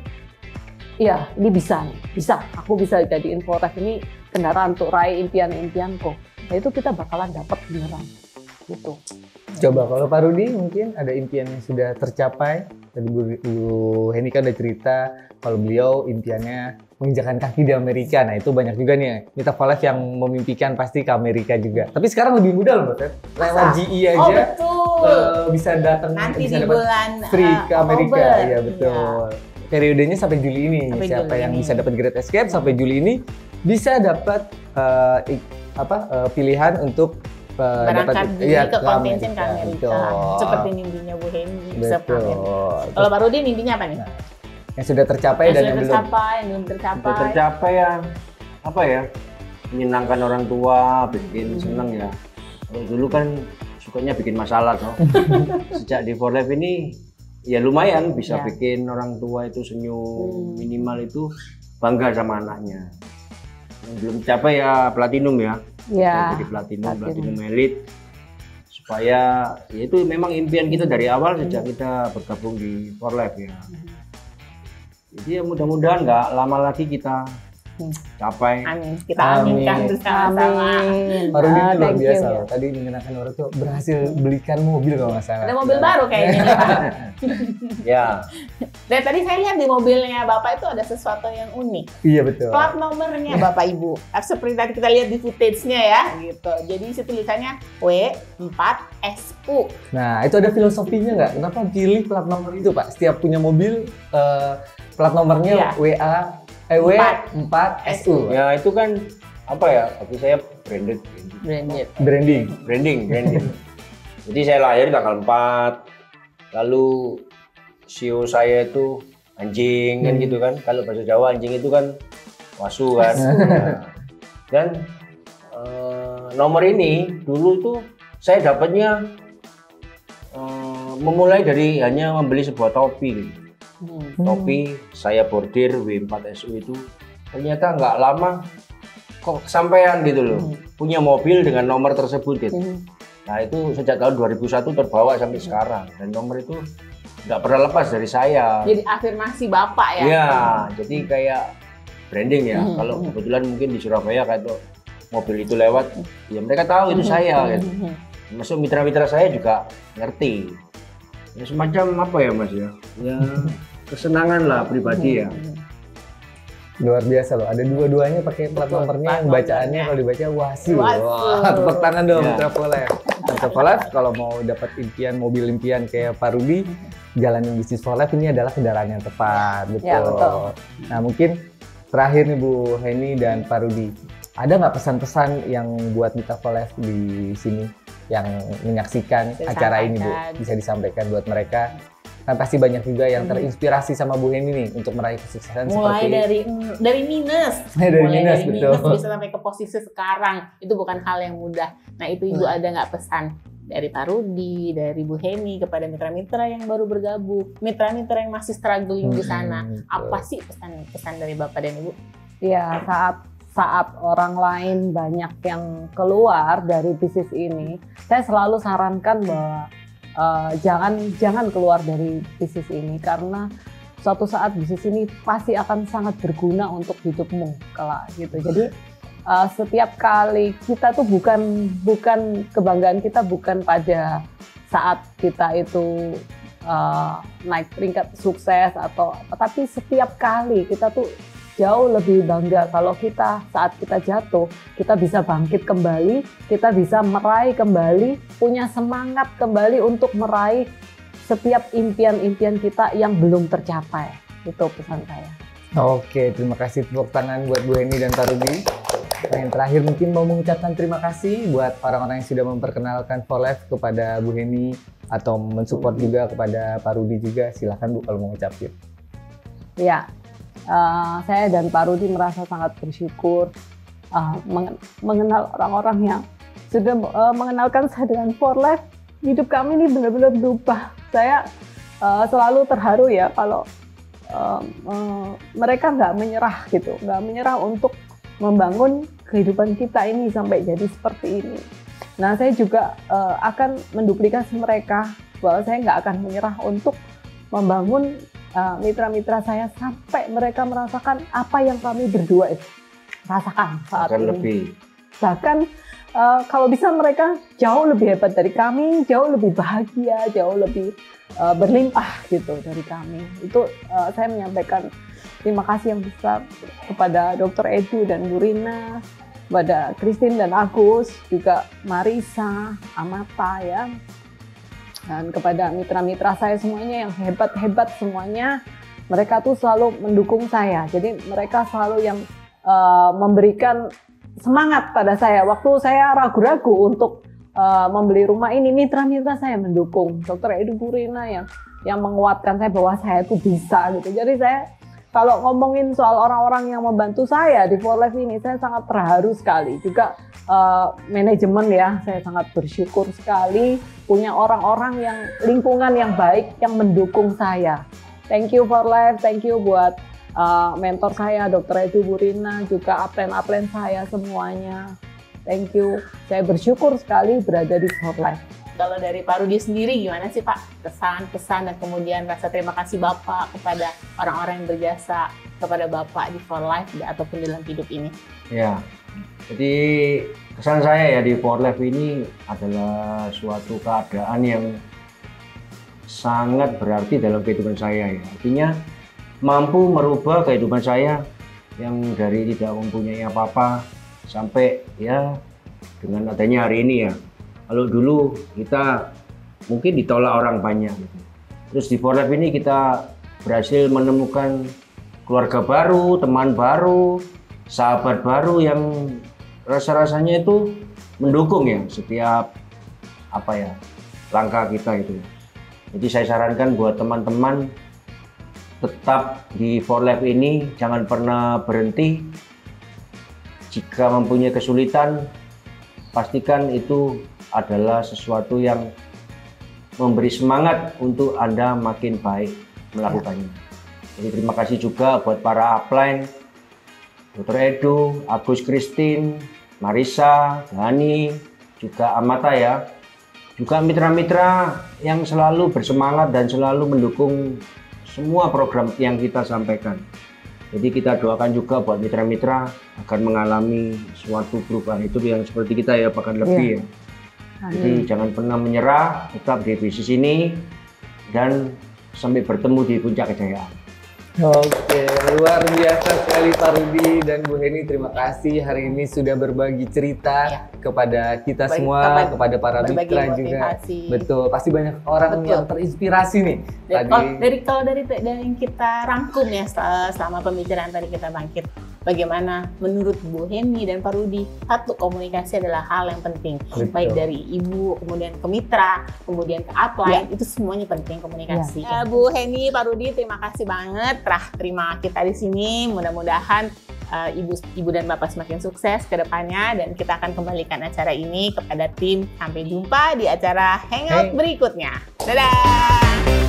iya, ini bisa, aku bisa jadiin For Life ini kendaraan untuk raih impianku. Nah itu kita bakalan dapat beneran gitu. Coba kalau Pak Rudi mungkin ada impian yang sudah tercapai. Tadi Bu Heni kan udah cerita kalau beliau impiannya menginjakan kaki di Amerika. Nah itu banyak juga nih Mita For Life yang memimpikan pasti ke Amerika juga. Tapi sekarang lebih mudah loh Mbak, lewat GE aja bisa datang, nanti bisa di bulan free ke Amerika. Oktober. Iya betul. Periodenya sampai Juli ini. Siapa yang bisa dapat Great Escape sampai Juli ini bisa dapat pilihan untuk berangkat ke convention ke Amerika. Seperti mimpinya Bu Heni bisa ke Amerika. Kalau Pak Rudi mimpinya apa nih? Nah, yang sudah tercapai dan yang belum tercapai ya apa ya, menyenangkan orang tua, bikin seneng ya. Kalau dulu kan sukanya bikin masalah toh. Sejak di For Life ini ya lumayan bisa bikin orang tua itu senyum, minimal itu bangga sama anaknya. Yang belum capai ya platinum ya. Jadi platinum elite, supaya ya itu memang impian kita dari awal sejak kita bergabung di For Life ya. Jadi ya mudah-mudahan nggak lama lagi kita capai. Amin. Kita aminkan bersama-sama. Pak Rudi ini luar biasa loh. Tadi menyenangkan orang tuh berhasil belikan mobil kalau nggak salah. Ada mobil baru kayaknya nih Pak. Ya. Dan tadi saya lihat di mobilnya Bapak itu ada sesuatu yang unik. Iya betul. Plat nomornya Bapak Ibu. Seperti tadi kita lihat di footage-nya ya gitu. Jadi isi tulisannya W4SU. Nah itu ada filosofinya nggak? Kenapa pilih plat nomor itu Pak? Setiap punya mobil plat nomornya W4SU. Ya itu kan apa ya? Bagi saya branding. Jadi saya lahir tanggal 4. Lalu sio saya itu anjing kan gitu kan. Kalau bahasa Jawa anjing itu kan wasu kan. Dan nomor ini dulu tuh saya dapatnya memulai dari hanya membeli sebuah topi gitu. Topi saya bordir W4SU itu ternyata nggak lama kok kesampaian gitu loh, punya mobil dengan nomor tersebut gitu. Nah itu sejak tahun 2001 terbawa sampai sekarang, dan nomor itu nggak pernah lepas dari saya. Jadi afirmasi Bapak ya? Iya, jadi kayak branding ya. Kalau kebetulan mungkin di Surabaya kalau mobil itu lewat, ya mereka tahu itu saya gitu. Masuk mitra-mitra saya juga ngerti. Ya semacam apa ya Mas ya? Ya kesenangan lah pribadi ya. Luar biasa loh, ada dua-duanya pakai plat Betul, nomornya, plat yang bacaannya nomornya. kalau dibaca Wasu. Wasu. Wah, tepuk tangan dong Ya. Travellife. Nah, Travellife kalau mau dapat impian, mobil impian kayak Pak Rudi, jalanin bisnis for life ini adalah kendaraan yang tepat, betul. Ya, betul. Nah, mungkin terakhir nih Bu Heni dan Pak Rudi, ada nggak pesan-pesan yang buat Mitra for Life di sini yang menyaksikan Bisa acara ini Bu, disampaikan. bisa disampaikan buat mereka? Kan pasti banyak juga yang terinspirasi sama Bu Heni nih untuk meraih kesuksesan Mulai seperti dari minus, Dari mulai minus, dari betul. minus bisa sampai ke posisi sekarang, itu bukan hal yang mudah. Nah itu Ibu ada nggak pesan dari Pak Rudi, dari Bu Heni kepada mitra-mitra yang baru bergabung, mitra-mitra yang masih struggling di sana, betul. apa sih pesan dari Bapak dan Ibu? Ya, saat orang lain banyak yang keluar dari bisnis ini, saya selalu sarankan bahwa jangan keluar dari bisnis ini, karena suatu saat bisnis ini pasti akan sangat berguna untuk hidupmu kelak gitu. Jadi setiap kali kita tuh bukan kebanggaan kita bukan pada saat kita itu naik peringkat sukses atau apa, tapi setiap kali kita tuh jauh lebih bangga kalau saat kita jatuh, kita bisa bangkit kembali, kita bisa meraih kembali, punya semangat kembali untuk meraih setiap impian-impian kita yang belum tercapai. Itu pesan saya. Oke, terima kasih, tepuk tangan buat Bu Heni dan Pak Rudi. Nah, yang terakhir mungkin mau mengucapkan terima kasih buat orang-orang yang sudah memperkenalkan For Life kepada Bu Heni atau mensupport juga kepada Pak Rudi juga. Silahkan Bu kalau mau ngucapin. Ya, saya dan Pak Rudi merasa sangat bersyukur mengenal orang-orang yang sudah mengenalkan saya dengan For Life. Hidup kami ini benar-benar berubah. Saya selalu terharu ya kalau mereka nggak menyerah untuk membangun kehidupan kita ini sampai jadi seperti ini. Nah, saya juga akan menduplikasi mereka, bahwa saya nggak akan menyerah untuk membangun mitra-mitra saya sampai mereka merasakan apa yang kami berdua rasakan saat Akan ini. lebih. Bahkan kalau bisa mereka jauh lebih hebat dari kami, jauh lebih bahagia, jauh lebih berlimpah gitu dari kami. Itu saya menyampaikan terima kasih yang besar kepada Dr. Edu dan Bu Rina, kepada Christine dan Agus, juga Marisa, Amata ya. Dan kepada mitra-mitra saya semuanya yang hebat-hebat semuanya, mereka tuh selalu mendukung saya. Jadi mereka selalu yang memberikan semangat pada saya. Waktu saya ragu-ragu untuk membeli rumah ini, mitra-mitra saya mendukung. Dr. Edu Purina yang menguatkan saya bahwa saya tuh bisa gitu. Jadi saya kalau ngomongin soal orang-orang yang membantu saya di For Life ini, saya sangat terharu sekali. Juga manajemen ya, saya sangat bersyukur sekali punya orang-orang yang lingkungan yang baik yang mendukung saya. Thank you For Life, thank you buat mentor saya Dr. Edu Burina, juga upline saya semuanya. Thank you. Saya bersyukur sekali berada di For Life. Kalau dari Pak Rudi sendiri gimana sih Pak? Kesan-pesan dan kemudian rasa terima kasih Bapak kepada orang-orang yang berjasa kepada Bapak di For Life ataupun dalam hidup ini. Ya, jadi kesan saya ya di For Life ini adalah suatu keadaan yang sangat berarti dalam kehidupan saya ya. Artinya mampu merubah kehidupan saya yang dari tidak mempunyai apa-apa sampai ya dengan adanya hari ini ya. Kalau dulu kita mungkin ditolak orang banyak gitu. Terus di For Life ini kita berhasil menemukan keluarga baru, teman baru, sahabat baru yang rasa-rasanya itu mendukung ya setiap langkah kita itu. Jadi saya sarankan buat teman-teman tetap di For Life ini, jangan pernah berhenti. Jika mempunyai kesulitan, pastikan itu adalah sesuatu yang memberi semangat untuk Anda makin baik melakukannya. Jadi terima kasih juga buat para upline, Dr. Edu, Agus, Christine, Marisa, Hani, juga Amata ya. Juga mitra-mitra yang selalu bersemangat dan selalu mendukung semua program yang kita sampaikan. Jadi kita doakan juga buat mitra-mitra agar mengalami suatu perubahan hidup yang seperti kita ya, bahkan lebih ya. Jadi jangan pernah menyerah, tetap di bisnis ini dan sampai bertemu di puncak kejayaan. Oke, luar biasa sekali Pak Rudi dan Bu Heni. Terima kasih hari ini sudah berbagi cerita kepada kita semua, kepada para mitra juga. Betul, pasti banyak orang yang terinspirasi nih. Kalau dari yang kita rangkum ya selama pembicaraan tadi kita bangkit, bagaimana menurut Bu Heni dan Pak Rudi, satu, komunikasi adalah hal yang penting. Betul. Baik dari ibu, kemudian ke mitra, kemudian ke upline, itu semuanya penting komunikasi. Bu Heni, Pak Rudi, terima kasih banget telah terima kita di sini. Mudah-mudahan ibu dan bapak semakin sukses ke depannya, dan kita akan kembalikan acara ini kepada tim. Sampai jumpa di acara Hangout berikutnya. Dadah!